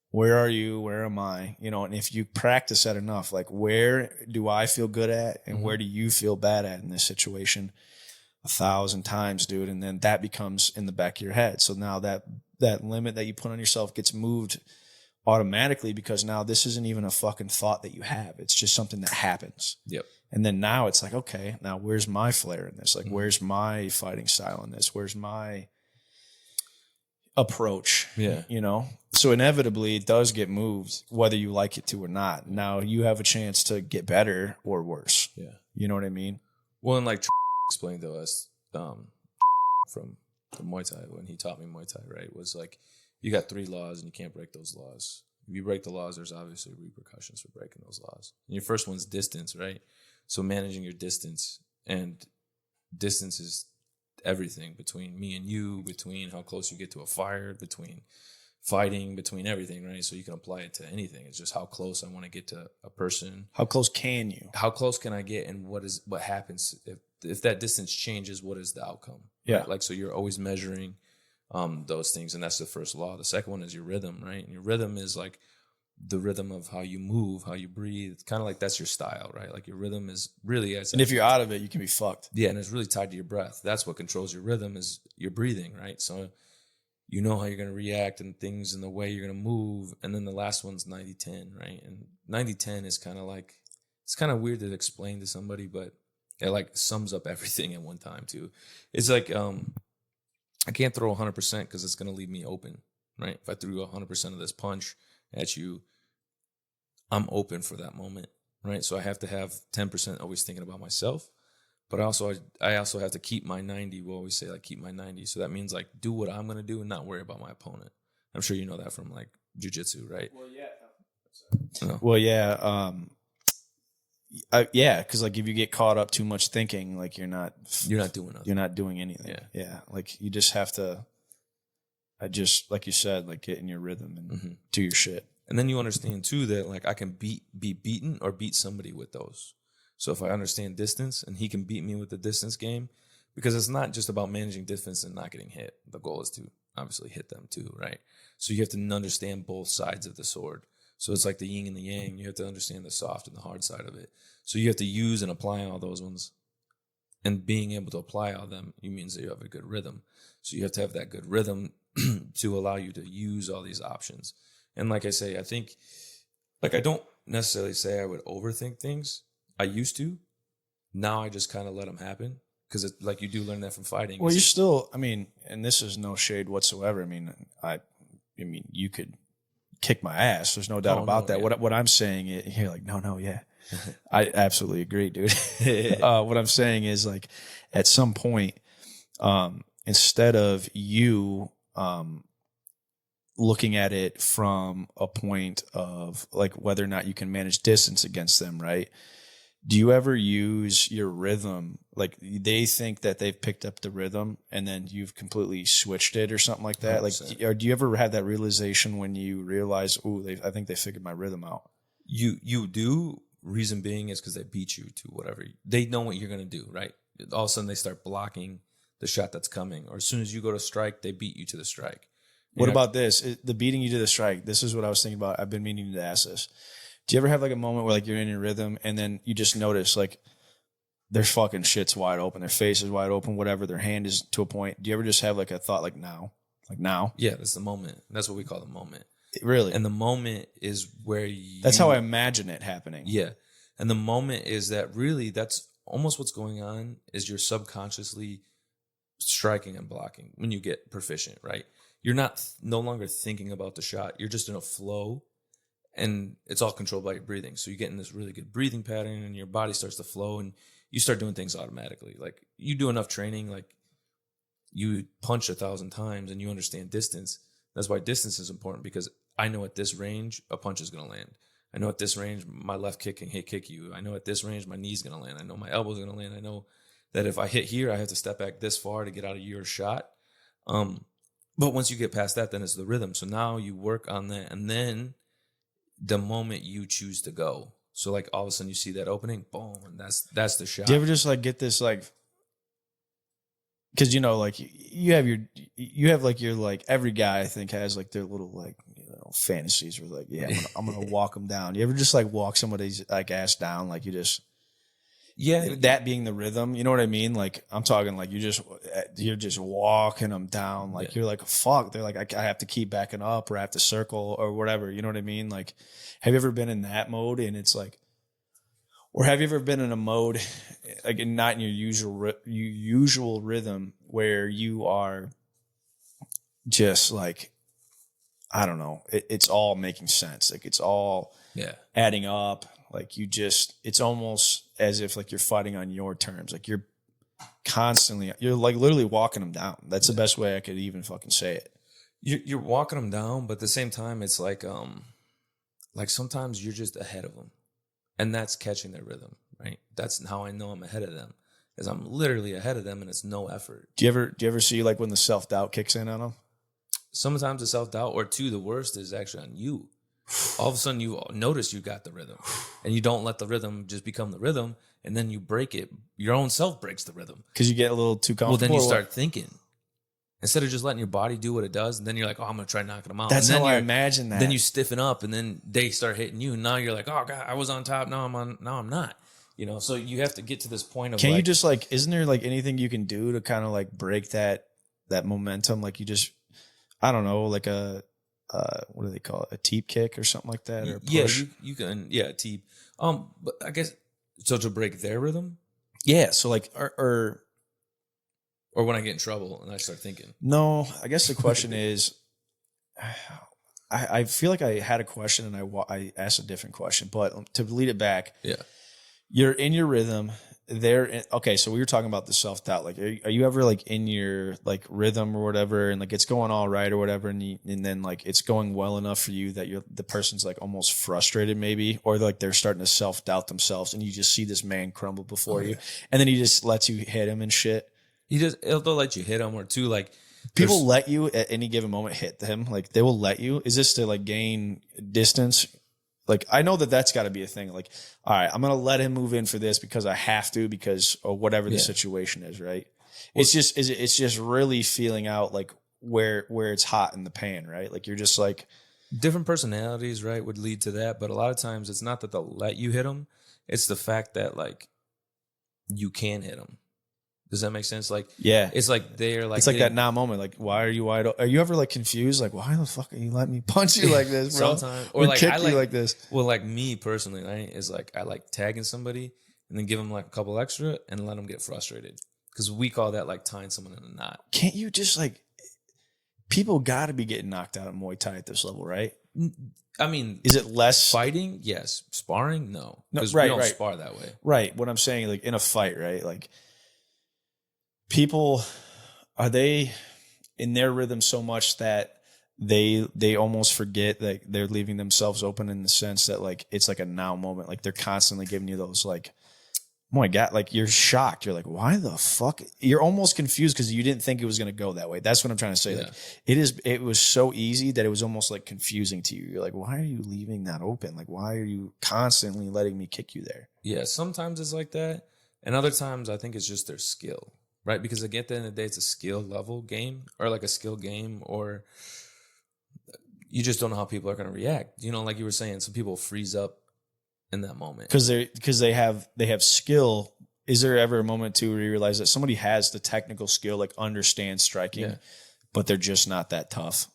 Where are you? Where am I? You know, and if you practice that enough, like where do I feel good at and where do you feel bad at in this situation? 1,000 times, dude. And then that becomes in the back of your head. So now that limit that you put on yourself gets moved automatically because now this isn't even a fucking thought that you have. It's just something that happens. Yep. And then now it's like, okay, now where's my flair in this? Like, where's my fighting style in this? Where's my approach? Yeah. You know? So inevitably it does get moved, whether you like it to or not. Now you have a chance to get better or worse. Yeah. You know what I mean? Well, and like explained to us from the Muay Thai when he taught me Muay Thai, right, was like you got 3 laws and you can't break those laws. If you break the laws, there's obviously repercussions for breaking those laws. And your first one's distance, right? So managing your distance, and distance is everything between me and you, between how close you get to a fire, between fighting, between everything, right? So you can apply it to anything. It's just how close I want to get to a person. How close can you? How close can I get, and what happens if that distance changes? What is the outcome? Yeah. Right? Like, so you're always measuring those things, and that's the first law. The second one is your rhythm, right? And your rhythm is like the rhythm of how you move, how you breathe. It's kind of like that's your style, right? Like your rhythm is really, and if you're out of it, you can be fucked. Yeah, and it's really tied to your breath. That's what controls your rhythm is your breathing, right? So you know how you're going to react and things and the way you're going to move. And then the last one's 90-10, right? And 90-10 is kind of like, it's kind of weird to explain to somebody, but it like sums up everything at one time too. It's like, I can't throw 100% because it's going to leave me open, right? If I threw 100% of this punch at you, I'm open for that moment, right? So I have to have 10% always thinking about myself. But I also have to keep my 90. We always say like keep my 90. So that means like do what I'm gonna do and not worry about my opponent. I'm sure you know that from like jiu-jitsu, right? Well, yeah. No. Well, yeah. Yeah, because like if you get caught up too much thinking, like you're not doing nothing. You're not doing anything. Yeah. Like you just have to. Like you said, like get in your rhythm and do your shit. And then you understand too that like I can be beaten or beat somebody with those. So if I understand distance and he can beat me with the distance game, because it's not just about managing distance and not getting hit. The goal is to obviously hit them too, right? So you have to understand both sides of the sword. So it's like the yin and the yang. You have to understand the soft and the hard side of it. So you have to use and apply all those ones. And being able to apply all them, it means that you have a good rhythm. So you have to have that good rhythm to allow you to use all these options. And like I say, I think, like I don't necessarily say I would overthink things. I used to. Now I just kind of let them happen because like you do learn that from fighting. Well, you're still, I mean, and this is no shade whatsoever. I mean, you could kick my ass. There's no doubt about that. Yeah. What I'm saying is, you're like, no, yeah. I absolutely agree, dude. What I'm saying is like, at some point, instead of you looking at it from a point of like whether or not you can manage distance against them, right? Do you ever use your rhythm? Like they think that they've picked up the rhythm and then you've completely switched it or something like that. 100%. Like, do you ever have that realization when you realize, I think they figured my rhythm out? You do. Reason being is because they beat you to whatever. They know what you're going to do, right? All of a sudden they start blocking the shot that's coming. Or as soon as you go to strike, they beat you to the strike. What about this? The beating you to the strike. This is what I was thinking about. I've been meaning to ask this. Do you ever have like a moment where like you're in your rhythm and then you just notice like their fucking shit's wide open, their face is wide open, whatever, their hand is to a point. Do you ever just have like a thought like now? Yeah, that's the moment. That's what we call the moment. Really? And the moment is where that's how I imagine it happening. Yeah. And the moment is that really that's almost what's going on is you're subconsciously striking and blocking when you get proficient, right? You're no longer thinking about the shot. You're just in a flow. And it's all controlled by your breathing. So you get in this really good breathing pattern and your body starts to flow and you start doing things automatically. Like you do enough training, like you punch 1,000 times and you understand distance. That's why distance is important because I know at this range, a punch is going to land. I know at this range, my left kick can kick you. I know at this range, my knee's going to land. I know my elbow's going to land. I know that if I hit here, I have to step back this far to get out of your shot. But once you get past that, then it's the rhythm. So now you work on that, and then the moment you choose to go, so like all of a sudden you see that opening, boom, and that's the shot. Do you ever just like get this like, because like you have like your like every guy I think has like their little like fantasies where like I'm gonna walk them down. You ever just like walk somebody's like ass down, like you just that being the rhythm, you know what I mean? Like I'm talking like you're just walking them down, like you're like fuck. They're like I have to keep backing up or I have to circle or whatever. You know what I mean? Like, have you ever been in that mode and it's like, or have you ever been in a mode like not in your usual rhythm where you are just like, I don't know, it's all making sense, like it's all adding up. Like it's almost as if like you're fighting on your terms. Like you're like literally walking them down. That's the best way I could even fucking say it. You're walking them down, but at the same time, it's like sometimes you're just ahead of them, and that's catching their rhythm, right? That's how I know I'm ahead of them, is I'm literally ahead of them, and it's no effort. Do you ever see like when the self-doubt kicks in on them? Sometimes the self-doubt, or two, the worst is actually on you. All of a sudden you notice you got the rhythm and you don't let the rhythm just become the rhythm, and then you break it. Your own self breaks the rhythm. Because you get a little too comfortable. Well, then you start thinking. Instead of just letting your body do what it does, and then you're like, oh, I'm going to try knocking them out. That's how I imagine that. Then you stiffen up, and then they start hitting you, and now you're like, oh, God, I was on top. Now I'm not. So you have to get to this point of Can you just like, isn't there like anything you can do to kind of like break that momentum? Like you just, I don't know, like what do they call it? A teep kick or something like that? Or push? Yeah, you can, teep. But I guess, so to break their rhythm? Yeah, so like, or when I get in trouble and I start thinking. No, I guess the question is, I feel like I had a question and I asked a different question, but to lead it back, you're in your rhythm. Okay, so we were talking about the self-doubt. Like, are you ever like in your like rhythm or whatever, and like it's going all right or whatever, and then like it's going well enough for you that the person's like almost frustrated maybe, or like they're starting to self-doubt themselves, and you just see this man crumble before you, and then he just lets you hit him and shit. They'll let you him, or two, like people let you at any given moment hit them. Like they will let you. Is this to like gain distance? Like, I know that's got to be a thing. Like, all right, I'm going to let him move in for this because I have to, or whatever the situation is, right? Well, it's just really feeling out like where it's hot in the pan, right? Like you're just like different personalities, right, would lead to that. But a lot of times it's not that they'll let you hit them. It's the fact that like you can hit them. Does that make sense? Like, yeah, it's like they're like, it's like that now moment. Like, why are you wide open? Are you ever like confused? Like, why the fuck are you letting me punch you like this, bro? Sometimes, or like kick you like this. Well, like me personally, right, is like I like tagging somebody and then give them like a couple extra and let them get frustrated, because we call that like tying someone in a knot. Can't you just like? People got to be getting knocked out of Muay Thai at this level, right? I mean, is it less fighting? Yes. Sparring? No. Because right, we don't spar that way. Right. What I'm saying, like in a fight, right? Like. People, are they in their rhythm so much that they almost forget that they're leaving themselves open, in the sense that like it's like a now moment, like they're constantly giving you those like, oh my God, like you're shocked, you're like, why the fuck? You're almost confused because you didn't think it was going to go that way. That's what I'm trying to say. Yeah. Like it was so easy that it was almost like confusing to you. You're like, why are you leaving that open? Like, why are you constantly letting me kick you there? Yeah, sometimes it's like that, and other times I think it's just their skill. Right, because at the end of the day, it's a skill level game, or like a skill game, or you just don't know how people are going to react. Like you were saying, some people freeze up in that moment because they have skill. Is there ever a moment too where you realize that somebody has the technical skill, like understands striking, but they're just not that tough?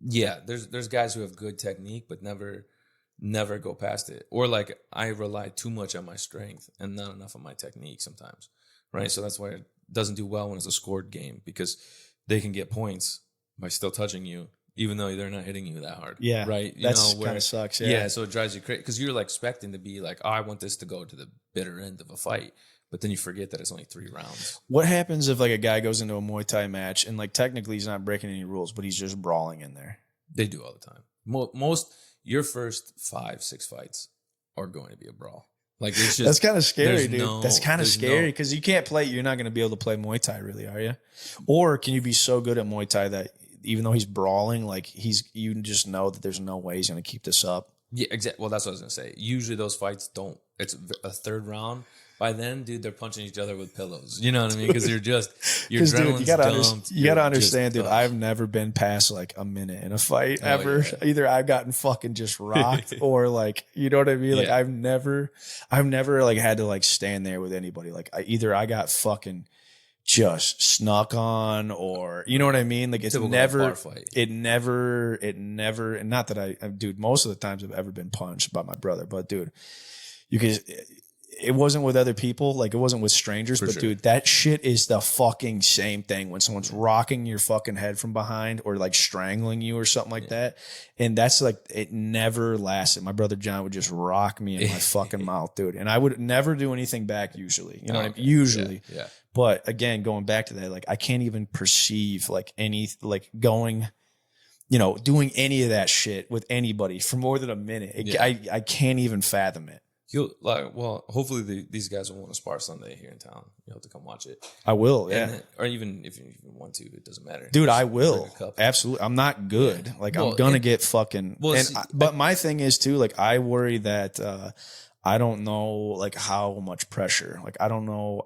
Yeah, there's guys who have good technique, but never go past it, or like I rely too much on my strength and not enough on my technique sometimes. Right, so that's why it doesn't do well when it's a scored game, because they can get points by still touching you, even though they're not hitting you that hard. Yeah, right. That's kind of sucks. Yeah, so it drives you crazy because you're like expecting to be like, oh, I want this to go to the bitter end of a fight, but then you forget that it's only 3 rounds. What happens if like a guy goes into a Muay Thai match and like technically he's not breaking any rules, but he's just brawling in there? They do all the time. Most your first 5-6 fights are going to be a brawl. Like it's just that's kind of scary, dude. no- That's kind of there's scary no- because you can't play. You're not going to be able to play Muay Thai, really, are you? Or can you be so good at Muay Thai that even though he's brawling, like you just know that there's no way he's going to keep this up? Yeah, exactly. Well, that's what I was gonna say. Usually those fights don't. It's a third round. By then, dude, they're punching each other with pillows. You know what I mean? Because your Because dude, adrenaline's dumped. you gotta understand, just, dude. I've never been past like a minute in a fight Oh, ever. yeah. Either I've gotten fucking just rocked, or like, you know what I mean? Like Yeah. I've never like had to like stand there with anybody. Like I got fucking just snuck on, or you know what I mean? Like it's Typical never, bar fight. it never, and not that dude. Most of the times I've ever been punched by my brother, but dude, you could. It wasn't with other people, like it wasn't with strangers, but sure. dude, that shit is the fucking same thing when someone's rocking your fucking head from behind or like strangling you or something like that. And that's like, it never lasted. My brother John would just rock me in my fucking mouth, dude. And I would never do anything back usually, you know what I mean? Usually. Yeah. But again, going back to that, like I can't even perceive like any, like going, you know, doing any of that shit with anybody for more than a minute. I can't even fathom it. You'll like. Well, hopefully these guys will want to spar Sunday here in town. You'll have to come watch it. I will, yeah. And, or even if you want to, it doesn't matter. Dude, Just I bring will. a cup. Absolutely. I'm not good. Like Well, I'm gonna get fucking. Well, and see, but my thing is too. Like I worry that I don't know like how much pressure. Like I don't know.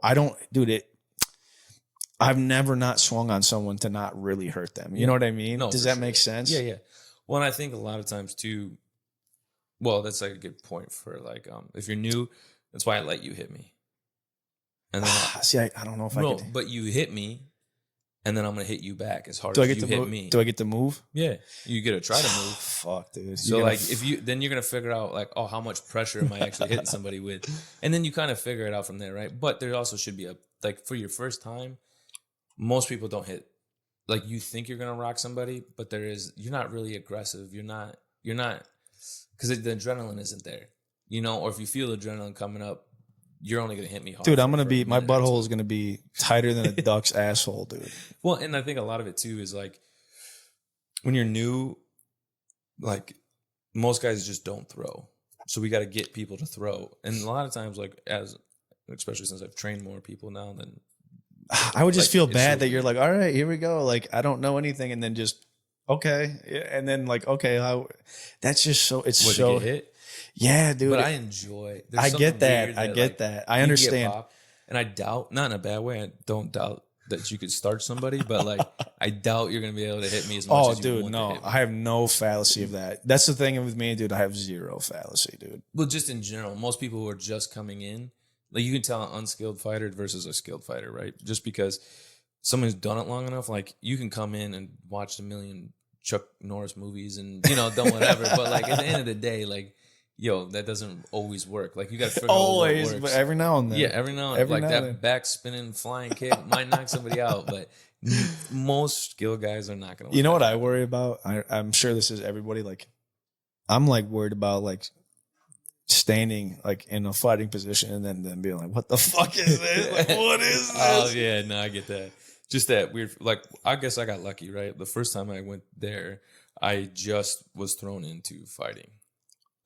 Dude. I've never not swung on someone to not really hurt them. You know what I mean? No, Does for that sure. make sense? Yeah. Well, and I think a lot of times too. Well, that's like a good point for like if you're new, that's why I let you hit me. And then See, I don't know if I could. but you hit me, and then I'm gonna hit you back as hard Do I as get you to hit move? me. Do I get to move? Yeah, you get to try to move. Fuck, dude. So like if you then you're gonna figure out like, oh, how much pressure am I actually hitting somebody with, and then you kind of figure it out from there, right? But there also should be a like for your first time, most people don't hit. Like you think you're gonna rock somebody, but you're not really aggressive. You're not because the adrenaline isn't there, you know. Or if you feel adrenaline coming up, you're only gonna hit me hard. dude, I'm gonna be my minute or butthole two. is gonna be tighter than a duck's asshole, dude. Well, and I think a lot of it too is like when you're new, like most guys just don't throw. So we got to get people to throw. And a lot of times, like especially since I've trained more people now than I would just like, feel it's bad so that you're weird. like, all right, here we go. Like, I don't know anything. And then just, okay. Yeah, and then like, okay, that's just so, it's was so, get hit. yeah, dude. But I enjoy. There's I something get that. weird I that, get like, that. I you can get understand. popped. And I doubt, not in a bad way, I don't doubt that you could start somebody, but like, I doubt you're going to be able to hit me as much Oh, as you dude, want no, to hit me. I have no fallacy of that. That's the thing with me, dude. I have zero fallacy, dude. Well, just in general, most people who are just coming in, like you can tell an unskilled fighter versus a skilled fighter, right? Just because someone who's done it long enough, like you can come in and watch a million Chuck Norris movies and, you know, done whatever. But like at the end of the day, like, yo, that doesn't always work. Like you got to figure out what Always, works. but every now and then. Yeah, every now and Every like now that and then. back spinning flying kick might knock somebody out, but most skilled guys are not going to. You know what I worry about? I'm sure this is everybody. Like, I'm like worried about like standing like in a fighting position and then being like, what the fuck is this? Like, what is this? Oh yeah, no, I get that. Just that weird. Like, I guess I got lucky, right? The first time I went there, I just was thrown into fighting.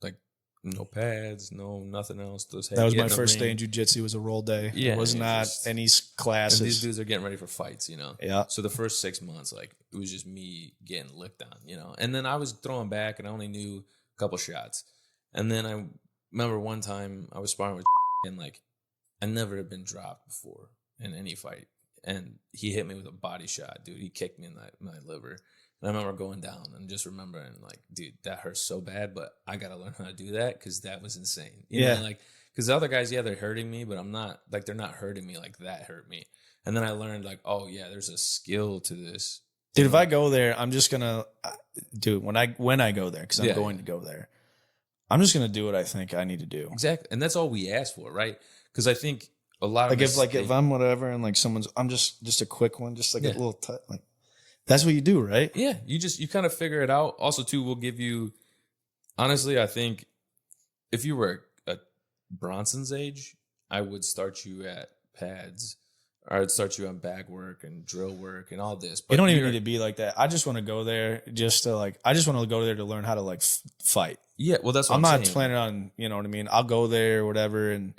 Like, no pads, no nothing else. Just had That to was get my in the first day ring. in jiu-jitsu. Was a roll day. Yeah, It was it not just- any And these classes. dudes are getting ready for fights, you know? Yeah. So the first 6 months, like, it was just me getting licked on, you know? And then I was throwing back and I only knew a couple shots. And then I remember one time I was sparring with and, like, I never had been dropped before in any fight. And he hit me with a body shot, dude. He kicked me in my liver. And I remember going down and just remembering, like, dude, that hurts so bad, but I got to learn how to do that because that was insane. You Yeah. know, like, because the other guys, yeah, they're hurting me, but I'm not, like, they're not hurting me like that hurt me. And then I learned, like, oh, yeah, there's a skill to this. Dude, if I go there, I'm just gonna, dude. When I go there, because I'm Yeah. going to go there, I'm just gonna do what I think I need to do. Exactly. And that's all we ask for, right? Because I think a lot of Like us if I'm whatever and like someone's, I'm just a quick one, just like a Yeah. little like. That's what you do, right? yeah, you kind of figure it out. Also, too, we'll give you, honestly, I think if you were at Bronson's age, I would start you at pads or I'd start you on bag work and drill work and all this. But It don't even need to be like that. I just want to go there just to like. I just want to go there to learn how to like fight. Yeah, well, that's what I'm not saying. planning on, you know what I mean? I'll go there or whatever and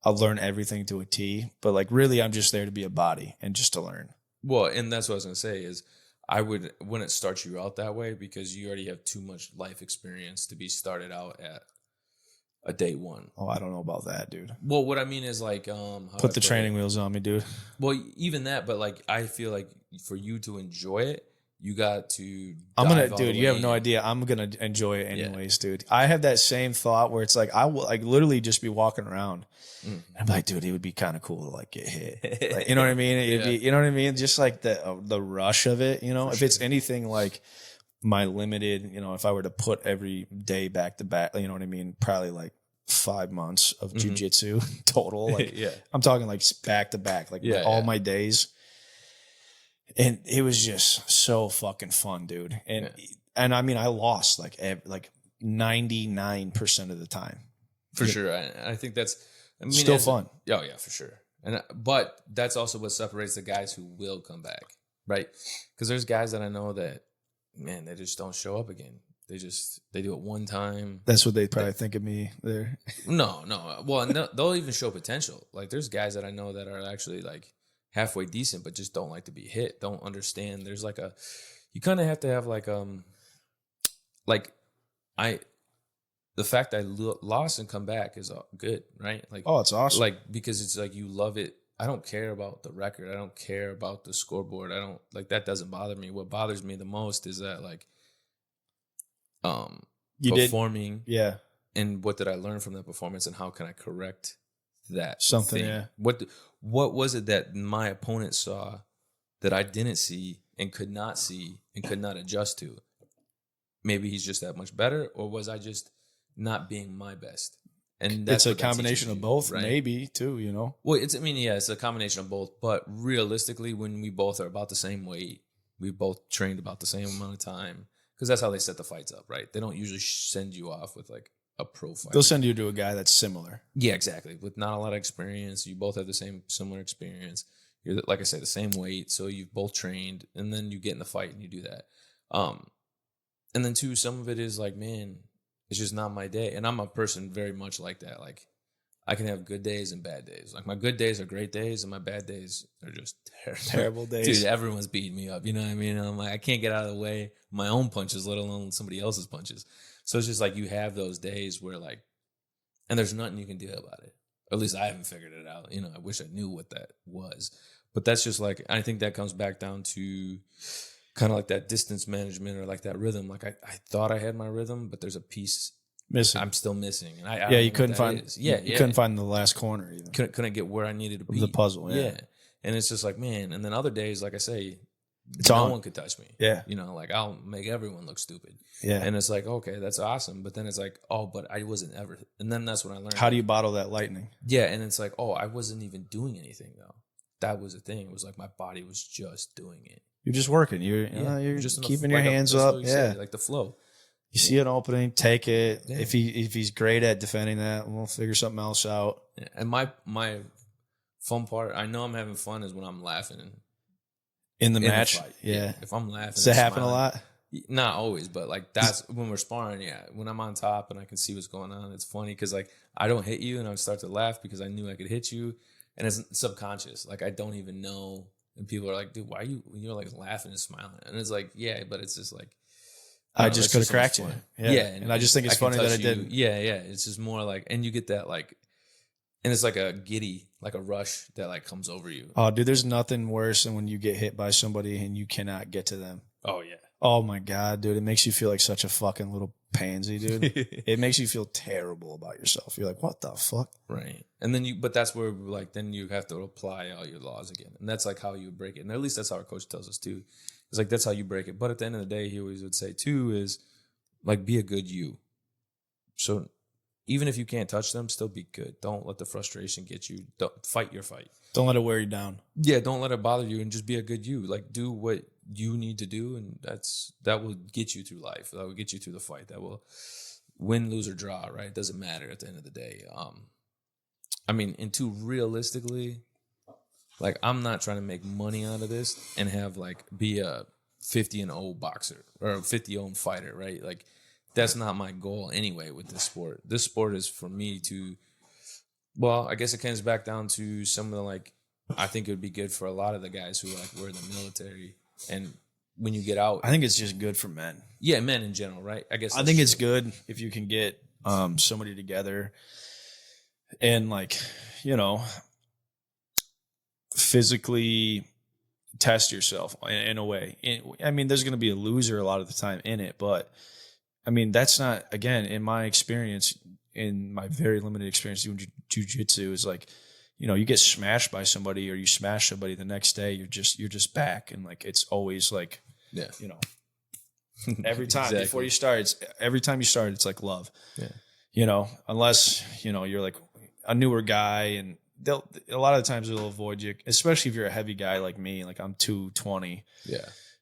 I'll learn everything to a T. But like really, I'm just there to be a body and just to learn. Well, and that's what I was going to say is I wouldn't start you out that way because you already have too much life experience to be started out at a day one. Oh, I don't know about that, dude. Well, what I mean is like put the training wheels on me, dude. Well, even that, but like I feel like for you to enjoy it, you got to. I'm gonna, dude. You have no idea. I'm gonna enjoy it anyways, dude. I have that same thought where it's like I will like literally just be walking around. I'm like, dude, it would be kind of cool to like get hit. Like, you know what I mean? It'd be, you know what I mean? Just like the rush of it. You know, if it's anything like my limited, you know, if I were to put every day back to back, you know what I mean? Probably like 5 months of jujitsu total. Like, I'm talking like back to back, like all my days. And it was just so fucking fun, dude. And I mean, I lost like 99% of the time. For sure. I think that's still fun. Oh yeah, for sure. But that's also what separates the guys who will come back, right? Because there's guys that I know that, man, they just don't show up again. They do it one time. That's what they probably think of me there. No. Well, no, they'll even show potential. Like there's guys that I know that are actually like halfway decent, but just don't like to be hit. Don't understand. There's like you kind of have to have like the fact that I lost and come back is good, right? Like, oh, it's awesome. Like, because it's like you love it. I don't care about the record. I don't care about the scoreboard. I don't like that. Doesn't bother me. What bothers me the most is that like, you performing, yeah. And what did I learn from that performance, and how can I correct that something? thing? Yeah. What was it that my opponent saw that I didn't see and could not see and could not adjust to? Maybe he's just that much better, or was I just not being my best? And that's it's a combination of both, right? Maybe too, you know? Well, it's a combination of both. But realistically, when we both are about the same weight, we both trained about the same amount of time, because that's how they set the fights up, right? They don't usually send you off with like a pro fighter. They'll send you to a guy that's similar. Yeah, exactly. With not a lot of experience. You both have the similar experience. You're, like I said, the same weight. So you've both trained, and then you get in the fight and you do that. And then too, some of it is like, man, it's just not my day. And I'm a person very much like that. Like I can have good days and bad days. Like my good days are great days, and my bad days are just terrible days. Dude, everyone's beating me up. You know what I mean? I'm like, I can't get out of the way of my own punches, let alone somebody else's punches. So it's just like you have those days where like, and there's nothing you can do about it. Or at least I haven't figured it out. You know, I wish I knew what that was. But that's just like, I think that comes back down to kind of like that distance management or like that rhythm. Like I thought I had my rhythm, but there's a piece missing. I'm still missing. And you couldn't find. You couldn't find the last corner even. Couldn't get where I needed to be. The puzzle. Yeah. And it's just like, man. And then other days, like I say, it's no on. one could touch me. Yeah. You know, like I'll make everyone look stupid. Yeah. And it's like, okay, that's awesome. But then it's like, oh, but I wasn't ever. And then that's when I learned. How do you bottle that lightning? Yeah. And it's like, oh, I wasn't even doing anything though. That was the thing. It was like my body was just doing it. You're just working. You're just keeping your hands up. Yeah. Like the flow. You see an opening, take it. Yeah. If he's great at defending that, we'll figure something else out. Yeah. And my fun part, I know I'm having fun, is when I'm laughing in the match. Yeah. If I'm laughing, does that happen a lot? Not always, but like that's when we're sparring. Yeah, when I'm on top and I can see what's going on, it's funny because like I don't hit you and I start to laugh because I knew I could hit you, and it's subconscious. Like I don't even know, and people are like, "Dude, why are you?" When you're like laughing and smiling, and it's like, yeah, but it's just like. I just could have cracked you. Yeah. And I just think it's funny that I didn't. Yeah. It's just more like, and you get that like, and it's like a giddy, like a rush that like comes over you. Oh, dude, there's nothing worse than when you get hit by somebody and you cannot get to them. Oh, yeah. Oh, my God, dude. It makes you feel like such a fucking little pansy, dude. It makes you feel terrible about yourself. You're like, what the fuck? Right. And then but that's where like, then you have to apply all your laws again. And that's like how you break it. And at least that's how our coach tells us too. It's like, that's how you break it. But at the end of the day, he always would say too is like, be a good you. So even if you can't touch them, still be good. Don't let the frustration get you. Don't fight your fight. Don't let it wear you down. Yeah, don't let it bother you, and just be a good you. Like do what you need to do, and that will get you through life. That will get you through the fight. That will win, lose, or draw, right? It doesn't matter at the end of the day. I mean, and too realistically, Like, I'm not trying to make money out of this and have like be a 50-0 boxer or a 50-0 fighter, right? Like, that's not my goal anyway with this sport. This sport is for me to, well, I guess it comes back down to some of the, like, I think it would be good for a lot of the guys who like were in the military. And when you get out, I think it's just good for men. Yeah, men in general, right? I guess I think it's good if you can get somebody together and, like, you know, physically test yourself in a way. I mean, there's going to be a loser a lot of the time in it, but I mean, that's not, again, in my experience, in my very limited experience doing jiu-jitsu, is like, you know, you get smashed by somebody or you smash somebody the next day, you're just back. And like, it's always like, yeah, you know, every time before you start, every time you start, it's like love, you know, unless, you know, you're like a newer guy, and a lot of the times they'll avoid you, especially if you're a heavy guy like me, like I'm 220. Yeah.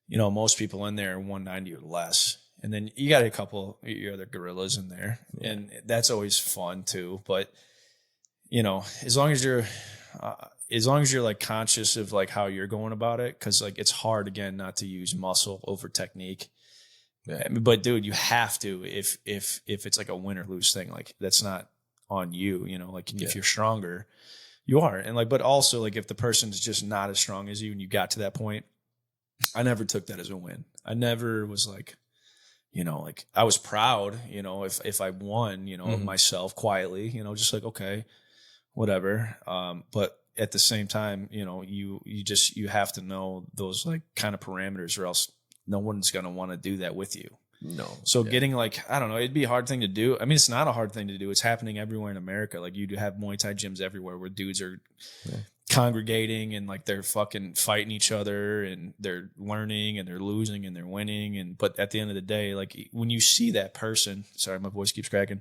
You know, most people in there are 190 or less. And then you got a couple of your other gorillas in there, and that's always fun too. But, you know, as long as you're like conscious of like how you're going about it, because like it's hard, again, not to use muscle over technique. Yeah. But dude, you have to, if it's like a win or lose thing, like that's not on you, you know, like if you're stronger, you are. And like, but also like if the person's just not as strong as you and you got to that point, I never took that as a win. I never was like, you know, like I was proud, you know, if I won, you know, of myself quietly, you know, just like, okay, whatever. But at the same time, you know, you have to know those like kind of parameters, or else no one's going to want to do that with you. No. So getting like, I don't know, it'd be a hard thing to do. I mean, it's not a hard thing to do. It's happening everywhere in America. Like you do have Muay Thai gyms everywhere where dudes are congregating and like they're fucking fighting each other and they're learning and they're losing and they're winning. And, but at the end of the day, like when you see that person, sorry, my voice keeps cracking,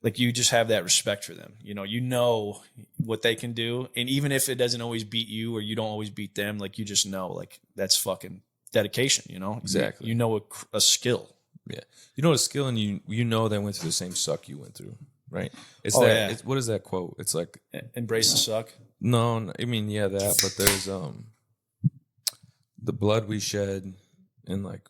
like you just have that respect for them. You know what they can do. And even if it doesn't always beat you or you don't always beat them, like you just know, like that's fucking dedication, you know? Exactly. You know, a skill. Yeah. You know a skill, and you know they went through the same suck you went through, right? It's what is that quote? It's like embrace the suck. No, I mean, yeah, that, but there's the blood we shed, and like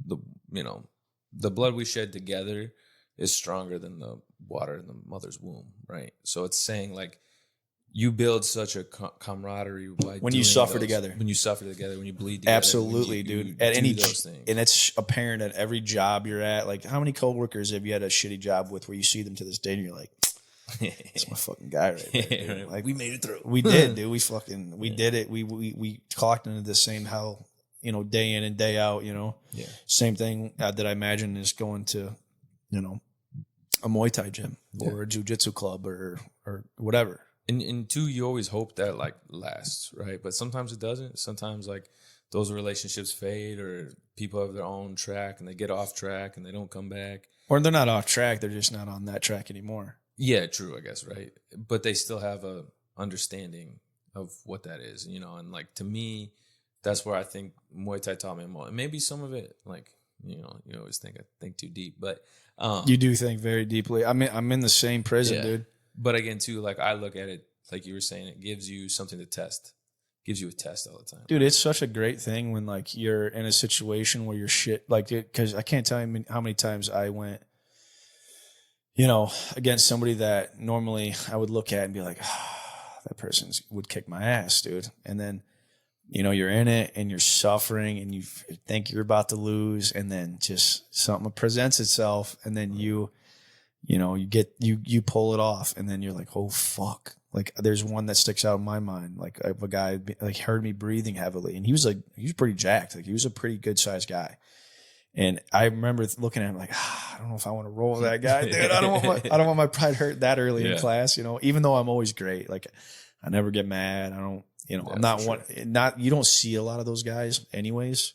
the blood we shed together is stronger than the water in the mother's womb, right? So it's saying like you build such a camaraderie by when you suffer together, when you bleed together. Absolutely, dude. At any those things, and it's apparent at every job you're at. Like, how many coworkers have you had a shitty job with where you see them to this day and you're like, "That's my fucking guy right there." Dude. Like, we made it through. We did, dude. We did it. We clocked into the same hell, you know, day in and day out. You know, same thing that I imagine is going to, you know, a Muay Thai gym or a jiu-jitsu club or whatever. And two, you always hope that like lasts, right? But sometimes it doesn't. Sometimes like those relationships fade, or people have their own track and they get off track and they don't come back. Or they're not off track. They're just not on that track anymore. Yeah, true, I guess, right? But they still have a understanding of what that is, you know? And like, to me, that's where I think Muay Thai taught me more. And maybe some of it, like, you know, you always think I think too deep, but you do think very deeply. I mean, I'm in the same prison, dude. But again, too, like I look at it, like you were saying, it gives you something to test. Gives you a test all the time. Dude, it's such a great thing when like you're in a situation where you're shit, like, because I can't tell you how many times I went, you know, against somebody that normally I would look at and be like, that person would kick my ass, dude. And then, you know, you're in it and you're suffering and you think you're about to lose, and then just something presents itself, and then you pull it off, and then you're like, oh fuck. Like there's one that sticks out in my mind. Like a guy like heard me breathing heavily, and he was pretty jacked. Like he was a pretty good sized guy. And I remember looking at him like, I don't know if I want to roll with that guy, dude. I don't want my pride hurt that early in class, you know, even though I'm always great. Like I never get mad. I don't, you know, I'm not one, you don't see a lot of those guys anyways.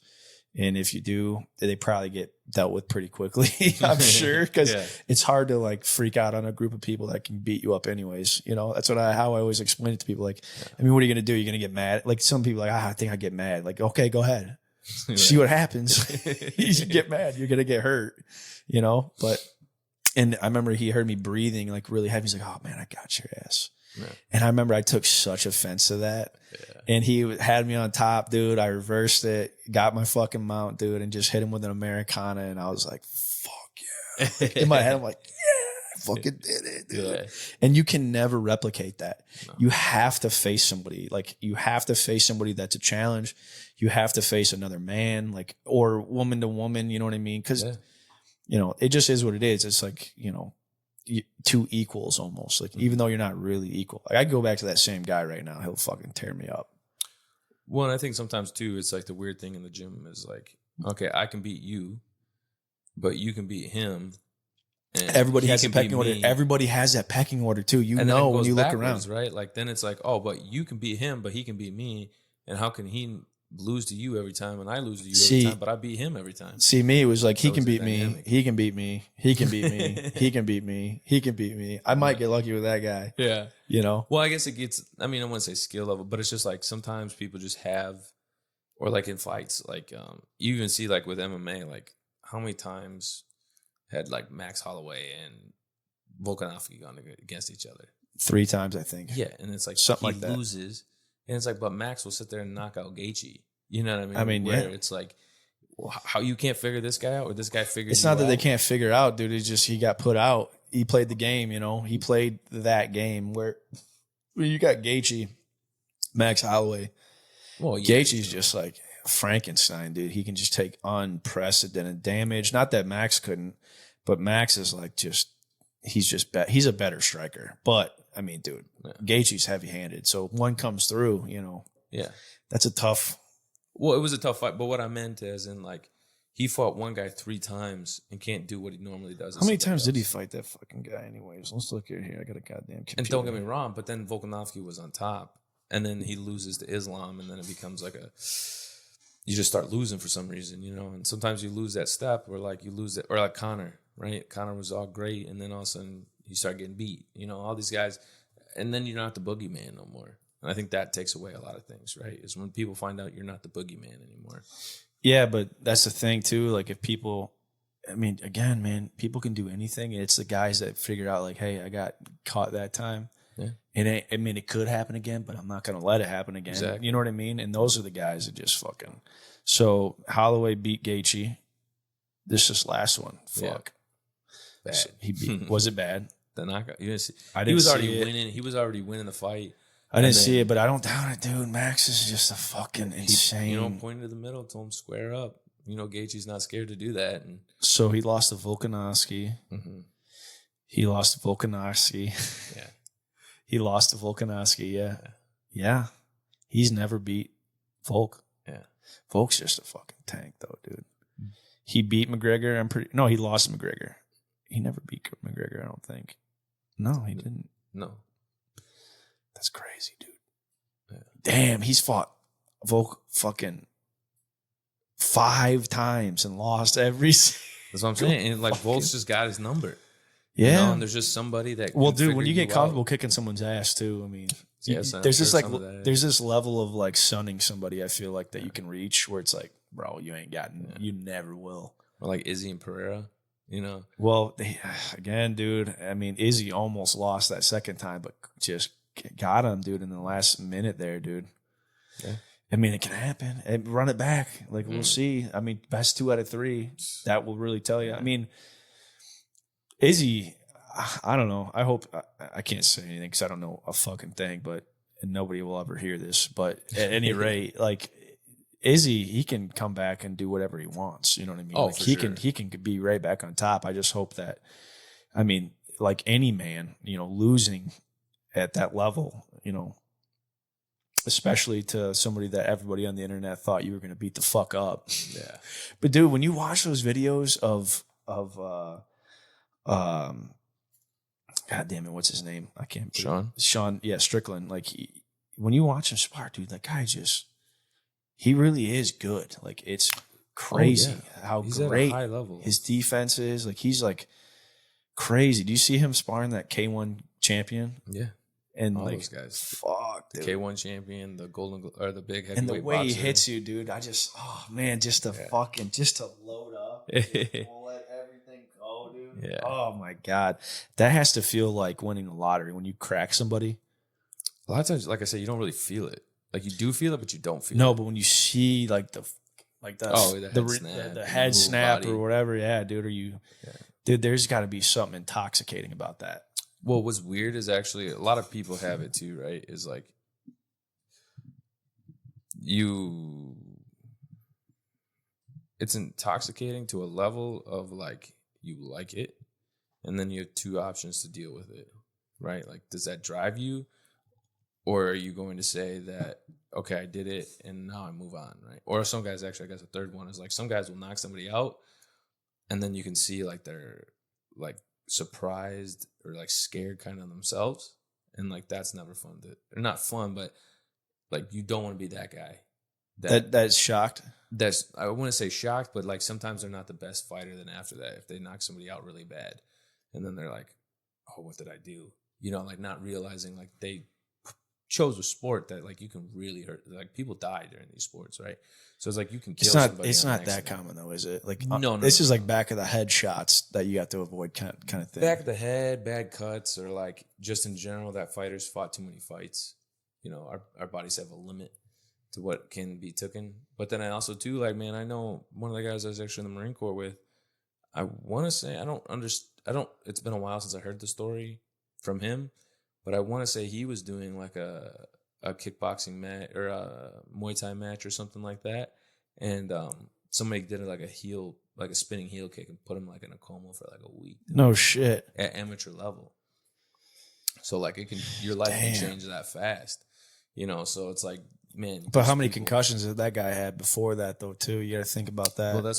And if you do, they probably get dealt with pretty quickly, I'm sure, because it's hard to like freak out on a group of people that can beat you up anyways. You know, that's how I always explain it to people. Like, I mean, what are you going to do? You're going to get mad? Like some people like, I think I get mad. Like, okay, go ahead. See what happens. You get mad. You're going to get hurt, you know? And I remember he heard me breathing like really heavy. He's like, oh man, I got your ass. Yeah. And I remember I took such offense to that. Yeah. And he had me on top, dude. I reversed it, got my fucking mount, dude, and just hit him with an Americana. And I was like, fuck yeah. Like, in my head, I'm like, yeah, I fucking did it, dude. Yeah. And you can never replicate that. No. You have to face somebody. Like, you have to face somebody that's a challenge. You have to face another man, like, or woman to woman, you know what I mean? Because, you know, it just is what it is. It's like, you know, two equals almost. Like, even though you're not really equal. Like, I go back to that same guy right now. He'll fucking tear me up. Well, and I think sometimes too, it's like the weird thing in the gym is like, okay, I can beat you, but you can beat him. And everybody has a pecking order. Everybody has that pecking order too. You know when you look around, right? Like then it's like, oh, but you can beat him, but he can beat me, and how can he lose to you every time and I lose to you every time, but I beat him every time? See, me, it was like he can beat me, he can beat me, he can beat me, he can beat me, he can beat me. I might get lucky with that guy. Yeah, you know. Well, I guess it gets. I mean, I wouldn't say skill level, but it's just like sometimes people just have, or like in fights, like you even see like with MMA, like how many times had like Max Holloway and Volkanovski gone against each other? 3 times, I think. Yeah, and it's like something he like that. loses, and it's like, but Max will sit there and knock out Gaethje. You know what I mean? I mean, where it's like, well, how you can't figure this guy out, or this guy figures. It's not that they can't figure out, dude. It's just he got put out. He played the game, you know. He played that game where you got Gaethje, Max Holloway. Well, yeah, Gaethje's just like Frankenstein, dude. He can just take unprecedented damage. Not that Max couldn't, but Max is like he's a better striker. But I mean, dude, Gaethje's heavy-handed. So one comes through, you know. Yeah, that's a tough. Well, it was a tough fight, but what I meant is, in like, he fought one guy 3 times and can't do what he normally does. How many times did he fight that fucking guy? Anyways, let's look here. I got a goddamn computer. And don't get me wrong, but then Volkanovski was on top, and then he loses to Islam, and then it becomes like you just start losing for some reason, you know. And sometimes you lose that step, or like you lose it, or like Conor, right? Conor was all great, and then all of a sudden you start getting beat. You know, all these guys, and then you're not the boogeyman no more. And I think that takes away a lot of things, right? Is when people find out you're not the boogeyman anymore. Yeah, but that's the thing too. Like if people, I mean, again, man, people can do anything. It's the guys that figure out like, hey, I got caught that time. Yeah. I mean, it could happen again, but I'm not going to let it happen again. Exactly. You know what I mean? And those are the guys that just fucking. So Holloway beat Gaethje. This last one. Fuck. Yeah. Bad. So he beat. Was it bad? The knockout. You didn't see. He was already winning. He was already winning the fight. I didn't see it, but I don't doubt it, dude. Max is just a fucking insane. You know, pointed to the middle, told him square up. You know, Gaethje's not scared to do that. And so he lost to Volkanovski. Mm-hmm. He lost to Volkanovski. Yeah. He lost to Volkanovski. Yeah. He's never beat Volk. Yeah. Volk's just a fucking tank, though, dude. He beat McGregor. No, he lost to McGregor. He never beat McGregor, I don't think. No, he didn't. No. That's crazy, dude. Yeah. Damn, he's fought Volk fucking 5 times and lost every. That's what I'm saying. And like Volk's just got his number. Yeah, you know? And there's just somebody that. Well, dude, when you get comfortable kicking someone's ass too, I mean, there's this level of like sunning somebody. I feel like that you can reach where it's like, bro, you ain't gotten, you never will. Or like Izzy and Pereira. You know. Well, again, dude. I mean, Izzy almost lost that second time, but just got him, dude, in the last minute there, dude. Yeah. I mean, it can happen. Run it back. Like, we'll see. I mean, best 2 out of 3. That will really tell you. I mean, Izzy, I don't know. I hope I can't say anything because I don't know a fucking thing, and nobody will ever hear this. But at any rate, like, Izzy, he can come back and do whatever he wants. You know what I mean? Oh, like, for he sure. He can be right back on top. I just hope that, I mean, like any man, you know, losing at that level, you know, especially to somebody that everybody on the internet thought you were going to beat the fuck up. Yeah. But dude, when you watch those videos of God damn it, what's his name? I can't. Sean, yeah, Strickland. Like, when you watch him spar, dude, that guy he really is good. Like, it's crazy how he's great at a high level. His defense is. Like, he's like crazy. Do you see him sparring that K1 champion? Yeah. And all like, those guys. Fuck, dude. The K1 champion, the the big heavyweight and the way boxer. he hits you, dude. I just, oh man, just to load up, just let everything go, dude. Yeah. Oh my god, that has to feel like winning the lottery when you crack somebody. A lot of times, like I said, you don't really feel it. Like you do feel it, but you don't feel No, it. but when you see like the head snap or whatever, yeah, dude, dude, there's got to be something intoxicating about that. Well, what's weird is actually a lot of people have it too, right? Is like it's intoxicating to a level of like you like it, and then you have two options to deal with it, right? Like, does that drive you, or are you going to say that, okay, I did it and now I move on, right? Or some guys, actually, I guess a third one is like some guys will knock somebody out, and then you can see like they're like surprised or like scared kind of themselves, and like that's never fun. Or not fun, but like you don't want to be that guy. That's shocked. That's, I wouldn't say shocked, but like sometimes they're not the best fighter. Then after that, if they knock somebody out really bad, and then they're like, "Oh, what did I do?" You know, like not realizing like they chose a sport that like you can really hurt. Like people die during these sports, right? So it's like you can kill somebody. It's not that common though, is it? Like no, this is like back of the head shots that you have to avoid kind of thing. Back of the head, bad cuts, or like just in general that fighters fought too many fights. You know, our bodies have a limit to what can be taken. But then I also too, like, man, I know one of the guys I was actually in the Marine Corps with, I want to say, it's been a while since I heard the story from him, but I want to say he was doing like a kickboxing match or a Muay Thai match or something like that. And somebody did like a spinning heel kick and put him like in a coma for like a week. No shit. At amateur level. So like your life can change that fast, you know? So it's like, man. But how many concussions did that guy have before that though too? You got to think about that. Well,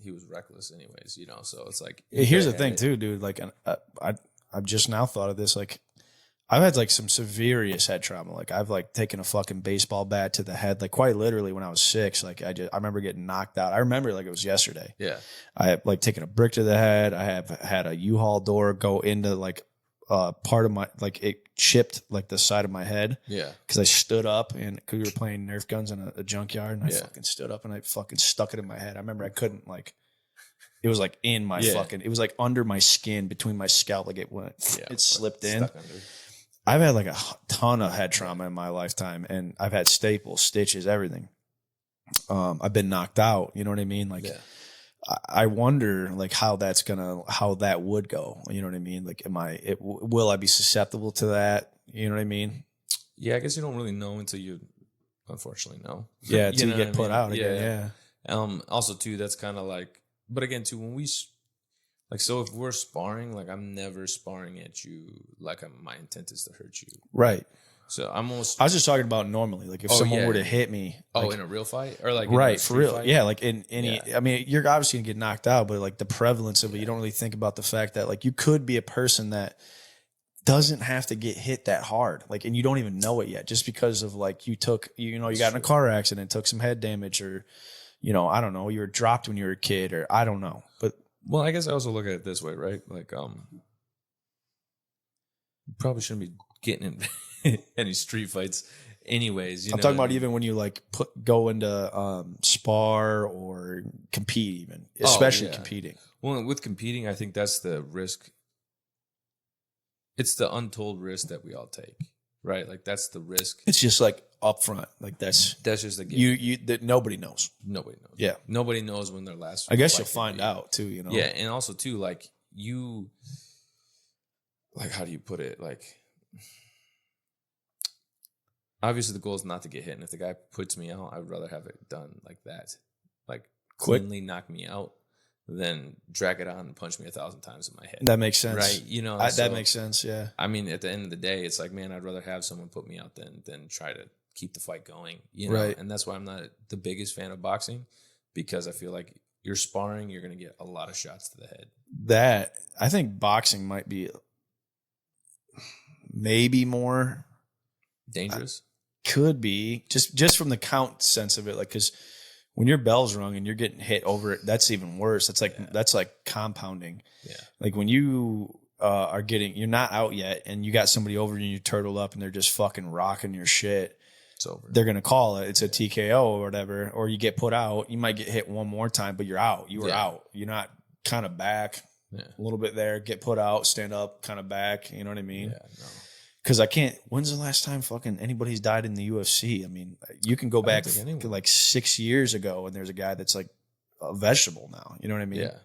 he was reckless anyways, you know? So it's like. Here's the thing too, dude. Like I've just now thought of this. Like I've had like some serious head trauma. Like I've like taken a fucking baseball bat to the head, like quite literally when I was 6. Like I remember getting knocked out. I remember like it was yesterday. Yeah. I have like taken a brick to the head. I have had a U-Haul door go into like part of my, like it chipped like the side of my head. Yeah. Cause I stood up and cause we were playing Nerf guns in a junkyard and I fucking stood up and I fucking stuck it in my head. I remember I couldn't like, it was like in my it was like under my skin between my scalp. Like it slipped in. I've had like a ton of head trauma in my lifetime and I've had staples, stitches, everything. I've been knocked out. You know what I mean? Like, I wonder like how that would go. You know what I mean? Like, will I be susceptible to that? You know what I mean? Yeah. I guess you don't really know until you unfortunately know. Yeah. Until you get put out again. Yeah. Also too, that's kind of like, but again too, when we like, so if we're sparring, like I'm never sparring at you. Like my intent is to hurt you. Right. So I was just talking about normally, like if someone were to hit me. Like, in a real fight or like right for real, fight? Yeah. Like in any, I mean, you're obviously gonna get knocked out, but like the prevalence of it, you don't really think about the fact that like you could be a person that doesn't have to get hit that hard, like, and you don't even know it yet, just because of like you got in a car accident, took some head damage, or I don't know, you were dropped when you were a kid, or I don't know, but. Well, I guess I also look at it this way, right? Like, you probably shouldn't be getting in any street fights anyways. I'm talking about even when you like go into spar or compete, even especially competing. Well, with competing, I think that's the risk. It's the untold risk that we all take, right? Like that's the risk. It's just like upfront, like that's just the game. That nobody knows. Nobody knows. Yeah, nobody knows when their last. I guess you'll find out too. Yeah, and also too, like like how do you put it? Like, obviously the goal is not to get hit, and if the guy puts me out, I would rather have it done like that, like cleanly knock me out, than drag it on and punch me 1,000 times in my head. That makes sense, right? That makes sense. Yeah. I mean, at the end of the day, it's like, man, I'd rather have someone put me out than try to keep the fight going. Right. And that's why I'm not the biggest fan of boxing, because I feel like you're sparring, you're going to get a lot of shots to the head. I think boxing might be maybe more dangerous. Could be just from the count sense of it, like, because when your bell's rung and you're getting hit over it, that's even worse. That's like compounding. Yeah. Like when you you're not out yet and you got somebody over you and you turtle up and they're just fucking rocking your shit. It's over. They're going to call it. It's a TKO or whatever, or you get put out. You might get hit one more time, but you're out. You were out. You're not kind of back a little bit there, get put out, stand up, kind of back. You know what I mean? Yeah, no. Because I can't. When's the last time fucking anybody's died in the UFC? I mean, you can go back to like 6 years ago, and there's a guy that's like a vegetable now. You know what I mean? Yeah.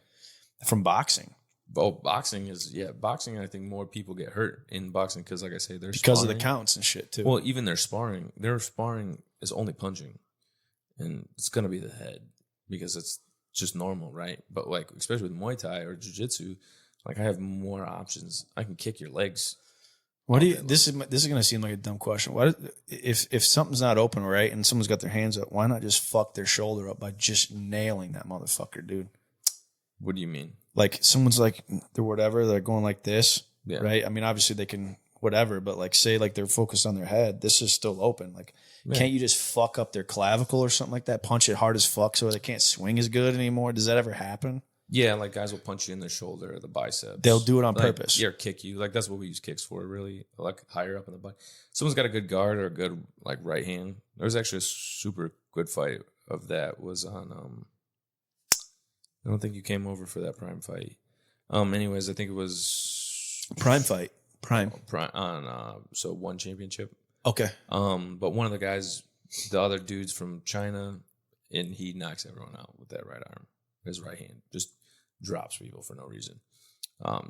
From boxing. Oh, boxing. I think more people get hurt in boxing because, like I say, they're because sparring. of the counts and shit too. Well, even their sparring is only punching, and it's gonna be the head because it's just normal, right? But like, especially with Muay Thai or Jiu-Jitsu, like I have more options. I can kick your legs. What do you? This is going to seem like a dumb question. What if something's not open right and someone's got their hands up? Why not just fuck their shoulder up by just nailing that motherfucker, dude? What do you mean? Like someone's like they're whatever, they're going like this, Yeah. right? I mean, obviously they can whatever, but like say like they're focused on their head. This is still open. Like, can't you just fuck up their clavicle or something like that? Punch it hard as fuck so they can't swing as good anymore. Does that ever happen? Yeah, like guys will punch you in the shoulder or the biceps. They'll do it on purpose. Yeah, or kick you. Like that's what we use kicks for, really. Like higher up in the body. Someone's got a good guard or a good like right hand. There was actually a super good fight of that was on I don't think you came over for that Prime fight. Anyways, I think it was Prime fight. Prime on so one championship. Okay. But one of the guys, the other dude's from China, and he knocks everyone out with that right arm. His right hand just drops people for no reason.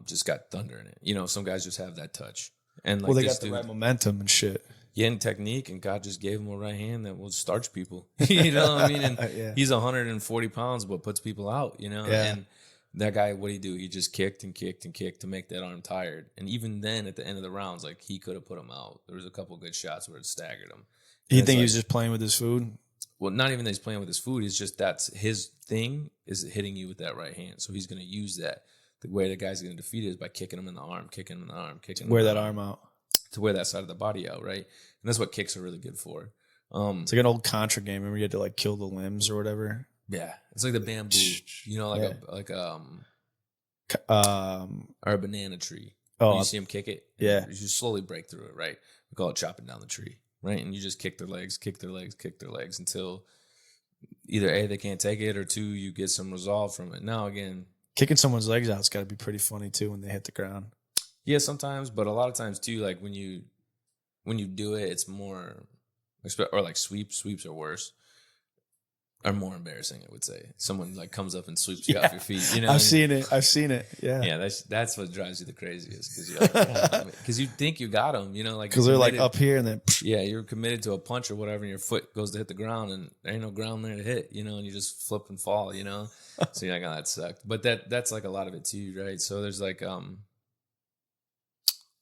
Just got thunder in it. You know, some guys just have that touch. And like well, they got the right momentum and shit. Yeah, and technique, and God just gave him a right hand that will starch people. You know what I mean? And he's 140 pounds, but puts people out, you know? Yeah. And that guy, what did he do? He just kicked and kicked and kicked to make that arm tired. And even then, at the end of the rounds, like, he could have put him out. There was a couple good shots where it staggered him. You think he was just playing with his food? Well, not even that he's playing with his food. It's just that's his thing is hitting you with that right hand. So he's going to use that. The way the guy's going to defeat it is by kicking him in the arm, kicking him in the arm, kicking him wear that arm out. To wear that side of the body out, right? And that's what kicks are really good for. It's like an old Contra game. Remember you had to like kill the limbs or whatever? Yeah. It's like the bamboo, you know, like or a banana tree. Oh, you see them kick it? Yeah. You just slowly break through it, right? We call it chopping down the tree, right? And you just kick their legs, kick their legs, kick their legs until either A, they can't take it, or two, you get some resolve from it. Now, again, kicking someone's legs out's got to be pretty funny too when they hit the ground. Yeah, sometimes, but a lot of times too, like when you do it, it's more, or like sweeps are worse, are more embarrassing. I would say someone like comes up and sweeps you off your feet. You know, I've seen it. Yeah, yeah. That's what drives you the craziest because you're like, because you think you got them, you know, like because they're like up here and then yeah, you're committed to a punch or whatever, and your foot goes to hit the ground, and there ain't no ground there to hit, you know, and you just flip and fall, you know. So you're like, oh, that sucked. But that's like a lot of it too, right? So there's like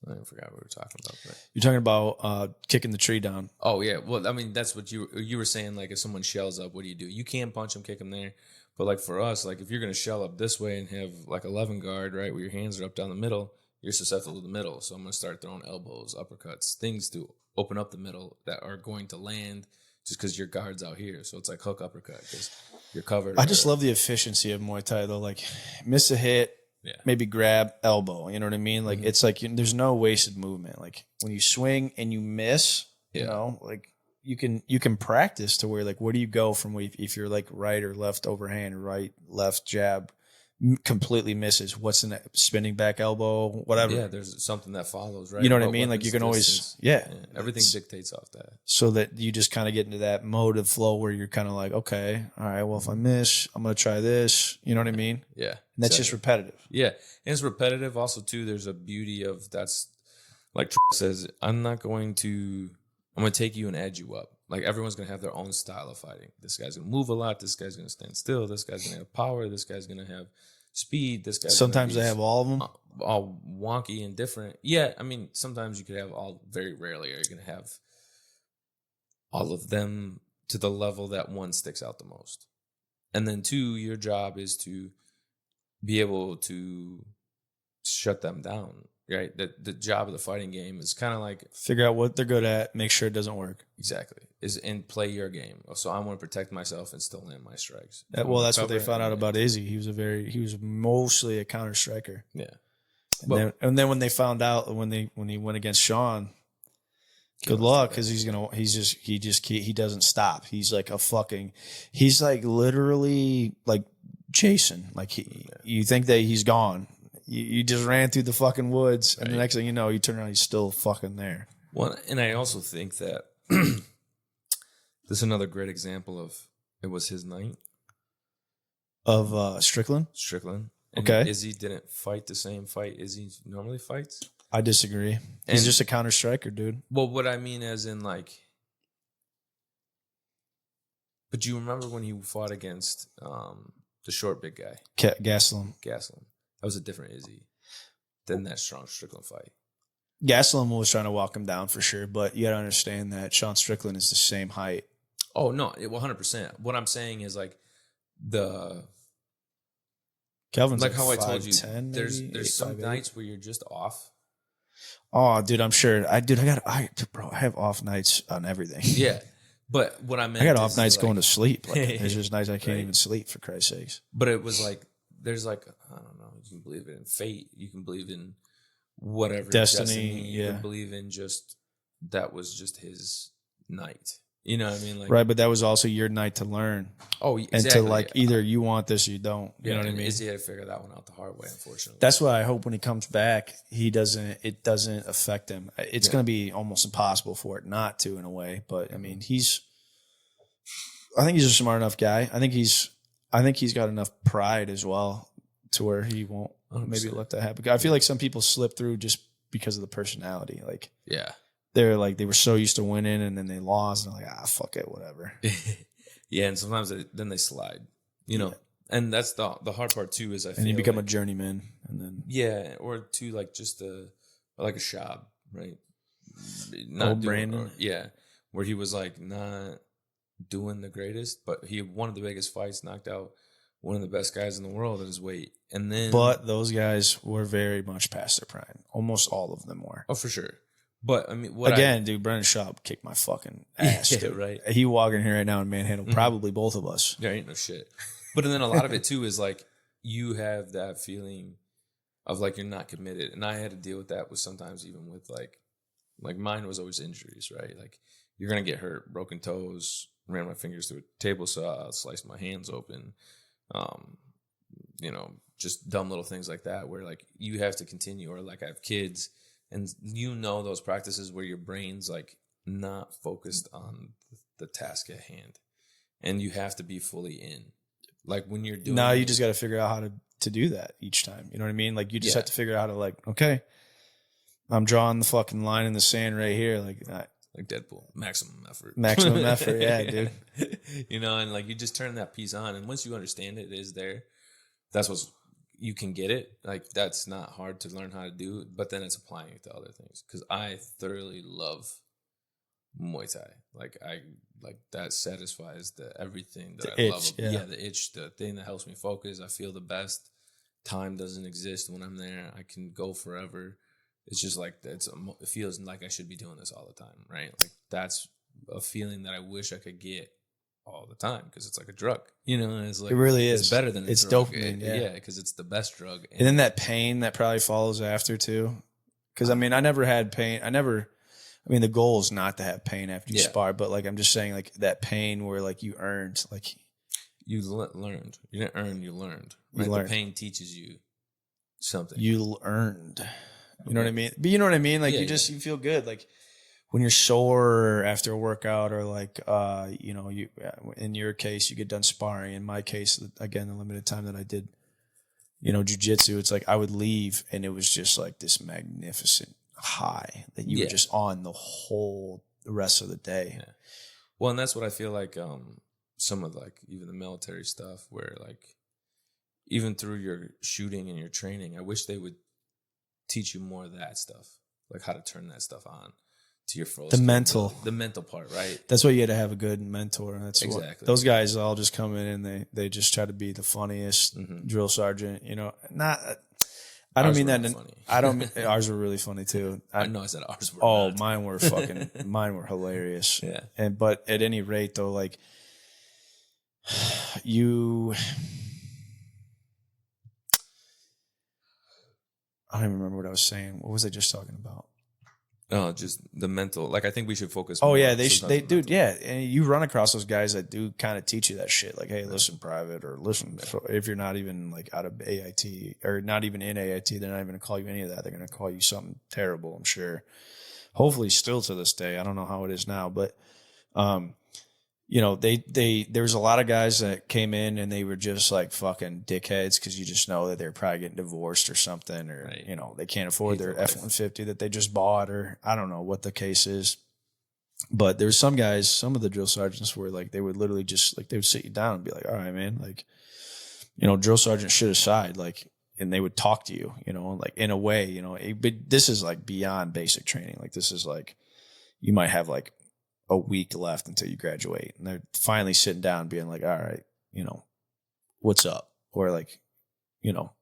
I forgot what we were talking about. But. You're talking about kicking the tree down. Oh, yeah. Well, I mean, that's what you were saying. Like, if someone shells up, what do? You can punch them, kick them there. But, like, for us, like, if you're going to shell up this way and have, like, 11 guard, right, where your hands are up down the middle, you're susceptible to the middle. So I'm going to start throwing elbows, uppercuts, things to open up the middle that are going to land just because your guard's out here. So it's like hook uppercut because you're covered. I just love the efficiency of Muay Thai, though. Like, miss a hit. Yeah. Maybe grab elbow, you know what I mean? Like it's like there's no wasted movement. Like when you swing and you miss, you know, like you can practice to where like where do you go from if you're like right or left overhand, right, left jab, completely misses. What's the next? Spinning back elbow, whatever. Yeah, there's something that follows, right? You know what I mean? Like you can always, everything dictates off that. So that you just kind of get into that mode of flow where you're kind of like, okay, all right, well, if I miss, I'm going to try this. You know what I mean? Yeah. And that's just repetitive. Yeah. And it's repetitive. Also, too, there's a beauty of that's like says, I'm going to take you and edge you up. Like everyone's going to have their own style of fighting. This guy's going to move a lot. This guy's going to stand still. This guy's going to have power. This guy's going to have speed. This guy. Sometimes they have all of them. All wonky and different. Yeah, I mean, sometimes you could have all. Very rarely are you going to have all of them to the level that one sticks out the most. And then two, your job is to be able to shut them down. Right, the job of the fighting game is kind of like figure out what they're good at, make sure it doesn't work. Exactly, and play your game. So I want to protect myself and still land my strikes. Well, that's what they found out about Izzy. He was mostly a counter striker. Yeah, and then when they found out when he went against Sean, good luck because he doesn't stop. He's like he's like literally like Jason. Like you think that he's gone. You just ran through the fucking woods, and the Right. next thing you know, you turn around, he's still fucking there. Well, and I also think that this is another great example of it was his night, Of Strickland? Strickland. And Okay. Izzy didn't fight the same fight Izzy normally fights. I disagree. And- He's just a counter striker, dude. Well, what I mean as in like, but you remember when he fought against the short big guy, Gastelum. Gaslam? That was a different Izzy than that strong Strickland fight. Gastelum was trying to walk him down for sure, but you got to understand that Sean Strickland is the same height. Oh no, 100%. What I'm saying is like the Kelvin's like how I 5'10", told you, maybe, there's some 8'8". nights where you're just off. Oh, dude, I'm sure. I have off nights on everything. Yeah, but what I meant, I got off is, nights like, going to sleep. Like, there's just nights I can't Right. even sleep, for Christ's sakes. But it was like there's like I don't know. You can believe in fate. You can believe in whatever Destiny, You yeah. can believe in just that was just his night. You know what I mean? Like Right, but that was also your night to learn. Oh, And exactly. to like either you want this or you don't. You know what I and mean? Izzy had to figure that one out the hard way, unfortunately. That's why I hope when he comes back, it doesn't affect him. It's Yeah. going to be almost impossible for it not to in a way. But I mean, I think he's a smart enough guy. I think he's got enough pride as well to where he won't maybe 100%. let that happen. I feel like some people slip through just because of the personality. Like Yeah. they were so used to winning and then they lost and they're like, fuck it, whatever. Yeah, and sometimes then they slide. You know, and that's the hard part too. Is I feel And you become like, a journeyman and then yeah, or to like just like a Shab, right? Old Brandon. Yeah, where he was like not doing the greatest, but he won the biggest fights, knocked out one of the best guys in the world at his weight, and then but those guys were very much past their prime. Almost all of them were. oh for sure. But I mean, Dude, Brendan Schaub kicked my fucking ass. Yeah, dude. right. He walking here right now and manhandle probably both of us. There ain't no shit. But then a lot of it too is like you have that feeling of like you're not committed, and I had to deal with that with sometimes even with like mine was always injuries, right? Like you're gonna get hurt, broken toes, ran my fingers through a table saw, sliced my hands open, you know, just dumb little things like that where like you have to continue, or like I have kids, and you know those practices where your brain's like not focused on the task at hand, and you have to be fully in. Like when you're doing, Now you just got to figure out how to do that each time. You know what I mean? Like you just have to figure out how to like, okay, I'm drawing the fucking line in the sand right here. Like Deadpool, maximum effort. Maximum effort, yeah, dude. You know, and like you just turn that piece on, and once you understand it is there, that's what's you can get it. Like that's not hard to learn how to do, but then it's applying it to other things. Because I thoroughly love Muay Thai. Like that satisfies everything that The I itch, love. yeah. The itch, the thing that helps me focus. I feel the best. Time doesn't exist when I'm there. I can go forever. It's just like it feels like I should be doing this all the time, right? Like that's a feeling that I wish I could get all the time because it's like a drug, you know. And it's like It really it's is. better than a It's drug. dopamine, yeah. because it's the best drug. and then that pain that probably follows after too. Because I mean, I never had pain. I mean, the goal is not to have pain after you spar, but like I'm just saying, like that pain where like you earned, like you learned. You didn't earn. You learned. Right? You learned. The pain teaches you something. you earned. You know what I mean? But you know what I mean? Like Yeah, you feel good. Like when you're sore after a workout, or like you know, you in your case you get done sparring. In my case, again, the limited time that I did, you know, jujitsu, it's like I would leave and it was just like this magnificent high that you were just on the rest of the day. Yeah. Well, and that's what I feel like some of like even the military stuff where like even through your shooting and your training, I wish they would teach you more of that stuff, like how to turn that stuff on to your fullest. The mental part, right? That's why you had to have a good mentor. That's exactly. Those guys all just come in and they just try to be the funniest drill sergeant. You know, I don't mean that. Funny. I don't mean ours were really funny too. I know I said ours were. Oh, not. mine were hilarious. Yeah. But at any rate though, like I don't even remember what I was saying. What was I just talking about? Just the mental. Like I think we should focus. Oh more yeah, on they sometimes the dude, mental. yeah, and you run across those guys that do kind of teach you that shit. Like, hey, listen private, or listen if you're not even like out of AIT or not even in AIT, they're not even gonna call you any of that. They're gonna call you something terrible. I'm sure. Hopefully, still to this day. I don't know how it is now, but you know, there's a lot of guys that came in and they were just like fucking dickheads because you just know that they're probably getting divorced or something, or Right. you know, they can't afford Hate their their life. F-150 that they just bought, or I don't know what the case is. But there's some guys, some of the drill sergeants were like, they would literally just like, they would sit you down and be like, all right, man, like, you know, drill sergeant shit aside, like, and they would talk to you, you know, like in a way, you know, but this is like beyond basic training. Like this is like, you might have like a week left until you graduate, and they're finally sitting down being like, all right, you know, what's up? Or like, you know,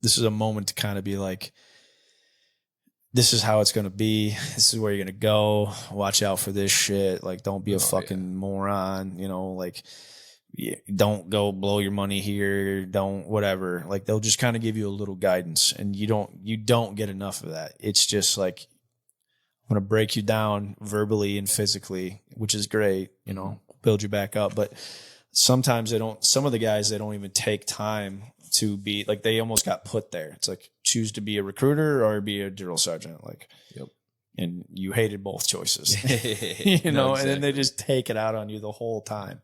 this is a moment to kind of be like, this is how it's going to be. This is where you're going to go. Watch out for this shit. Like, don't be a fucking moron, you know, like, don't go blow your money here. Don't whatever. Like, they'll just kind of give you a little guidance, and you don't get enough of that. It's just like, I'm going to break you down verbally and physically, which is great, you know, build you back up. But sometimes some of the guys, they don't even take time to be like, they almost got put there. It's like, choose to be a recruiter or be a drill sergeant. Like, Yep. And you hated both choices, you know, exactly. And then they just take it out on you the whole time.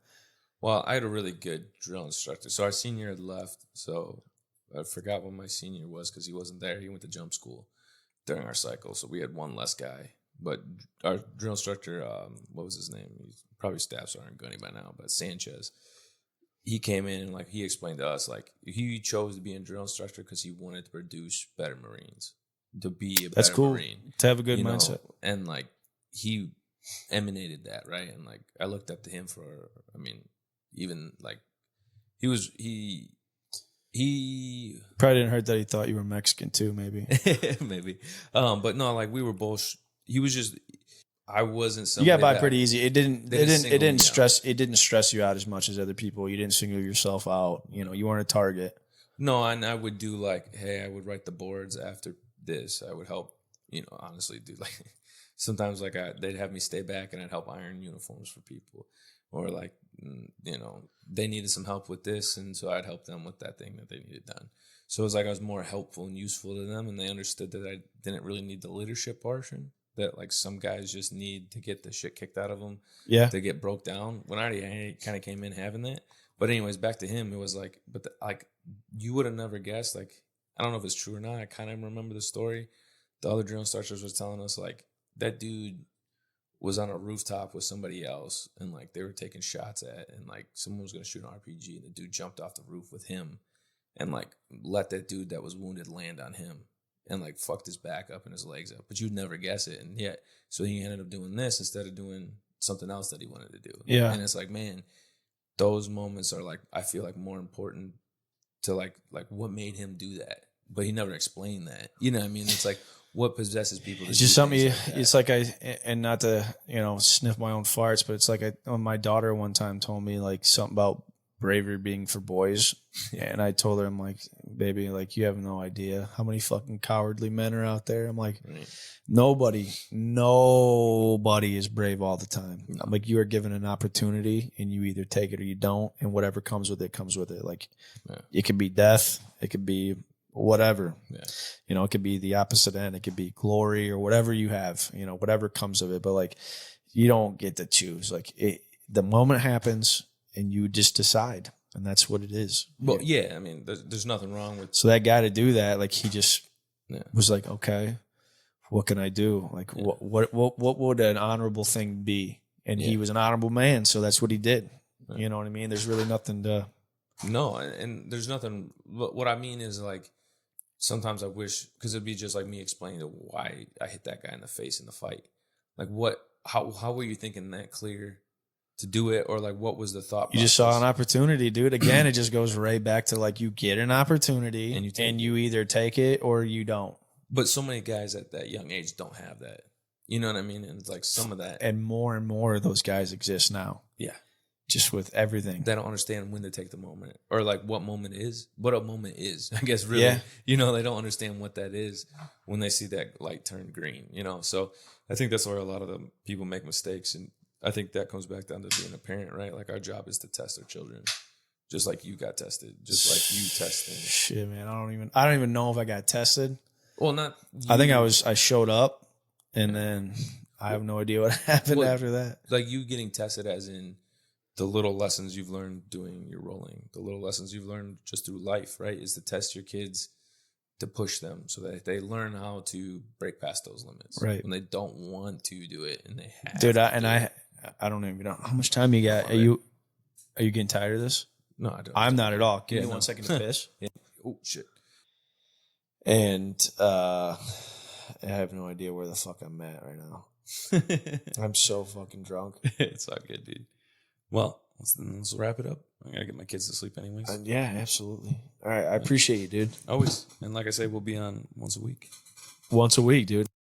Well, I had a really good drill instructor. So our senior had left. So I forgot what my senior was because he wasn't there. He went to jump school during our cycle. So we had one less guy. But our drill instructor, what was his name? He's probably staff sergeant Gunny by now, but Sanchez. He came in and like he explained to us like he chose to be a drill instructor because he wanted to produce better Marines, to be a That's better cool. Marine, to have a good mindset, and like he emanated that, right? And like I looked up to him for, I mean, even like he probably didn't hurt that he thought you were Mexican too, maybe. maybe, but no, like we were both. He was just. I wasn't. You got by pretty easy. It didn't stress. Out. It didn't stress you out as much as other people. You didn't single yourself out. You know, you weren't a target. No, and I would do like, hey, I would write the boards after this. I would help. You know, honestly, do like sometimes like they'd have me stay back and I'd help iron uniforms for people, or like you know they needed some help with this, and so I'd help them with that thing that they needed done. So it was like I was more helpful and useful to them, and they understood that I didn't really need the leadership portion. That like some guys just need to get the shit kicked out of them, to get broke down. When I kind of came in having that, but anyways, back to him, it was like, but like you would have never guessed. Like I don't know if it's true or not. I kind of remember the story. The other drill instructors was telling us like that dude was on a rooftop with somebody else, and like they were taking shots at, and like someone was gonna shoot an RPG, and the dude jumped off the roof with him, and like let that dude that was wounded land on him. And like fucked his back up and his legs up, but you'd never guess it. And yet, so he ended up doing this instead of doing something else that he wanted to do. Yeah. And it's like, man, those moments are like, I feel like more important to like what made him do that. But he never explained that. You know what I mean? It's like what possesses people. It's just something. It's like and not to sniff my own farts, but it's like my daughter one time told me like something about bravery being for boys. Yeah. And I told her, I'm like, baby, like you have no idea how many fucking cowardly men are out there. I'm like, nobody is brave all the time. No. I'm like, you are given an opportunity and you either take it or you don't. And whatever comes with it comes with it. Like it could be death. It could be whatever, you know, it could be the opposite end. It could be glory or whatever you have, you know, whatever comes of it. But like, you don't get to choose. Like the moment happens, and you just decide, and that's what it is. Well, yeah, I mean, there's nothing wrong with. So that guy to do that, like he just was like, okay, what can I do? Like, what would an honorable thing be? And he was an honorable man, so that's what he did. You know what I mean? There's really nothing to. No, and there's nothing. What I mean is like, sometimes I wish because it'd be just like me explaining why I hit that guy in the face in the fight. Like, how were you thinking that clear? To do it, or like what was the thought process? You just saw an opportunity, dude. Again, it just goes right back to like you get an opportunity and you either take it or you don't. But so many guys at that young age don't have that. You know what I mean? And it's like some of that. And more of those guys exist now. Yeah. just with everything. They don't understand when to take the moment or like what a moment is, I guess, really. Yeah. You know, they don't understand what that is when they see that light turn green, you know? So I think that's where a lot of the people make mistakes. And I think that comes back down to being a parent, right? Like our job is to test our children, just like you got tested, just like you tested. Shit, man. I don't even know if I got tested. Well, not. I think I showed up and then I have no idea what happened after that. Like you getting tested as in the little lessons you've learned doing your rolling, the little lessons you've learned just through life, right? Is to test your kids, to push them so that they learn how to break past those limits. Right. When they don't want to do it and they have Dude, to I don't even know how much time you got. Are you getting tired of this? No, I don't. I'm not at all. Give me 1 second to piss. Yeah. Oh shit. And I have no idea where the fuck I'm at right now. I'm so fucking drunk. It's all good, dude. Well, let's wrap it up. I gotta get my kids to sleep anyways. Yeah, absolutely. All right. I appreciate you, dude. Always. And like I say, we'll be on once a week. Once a week, dude.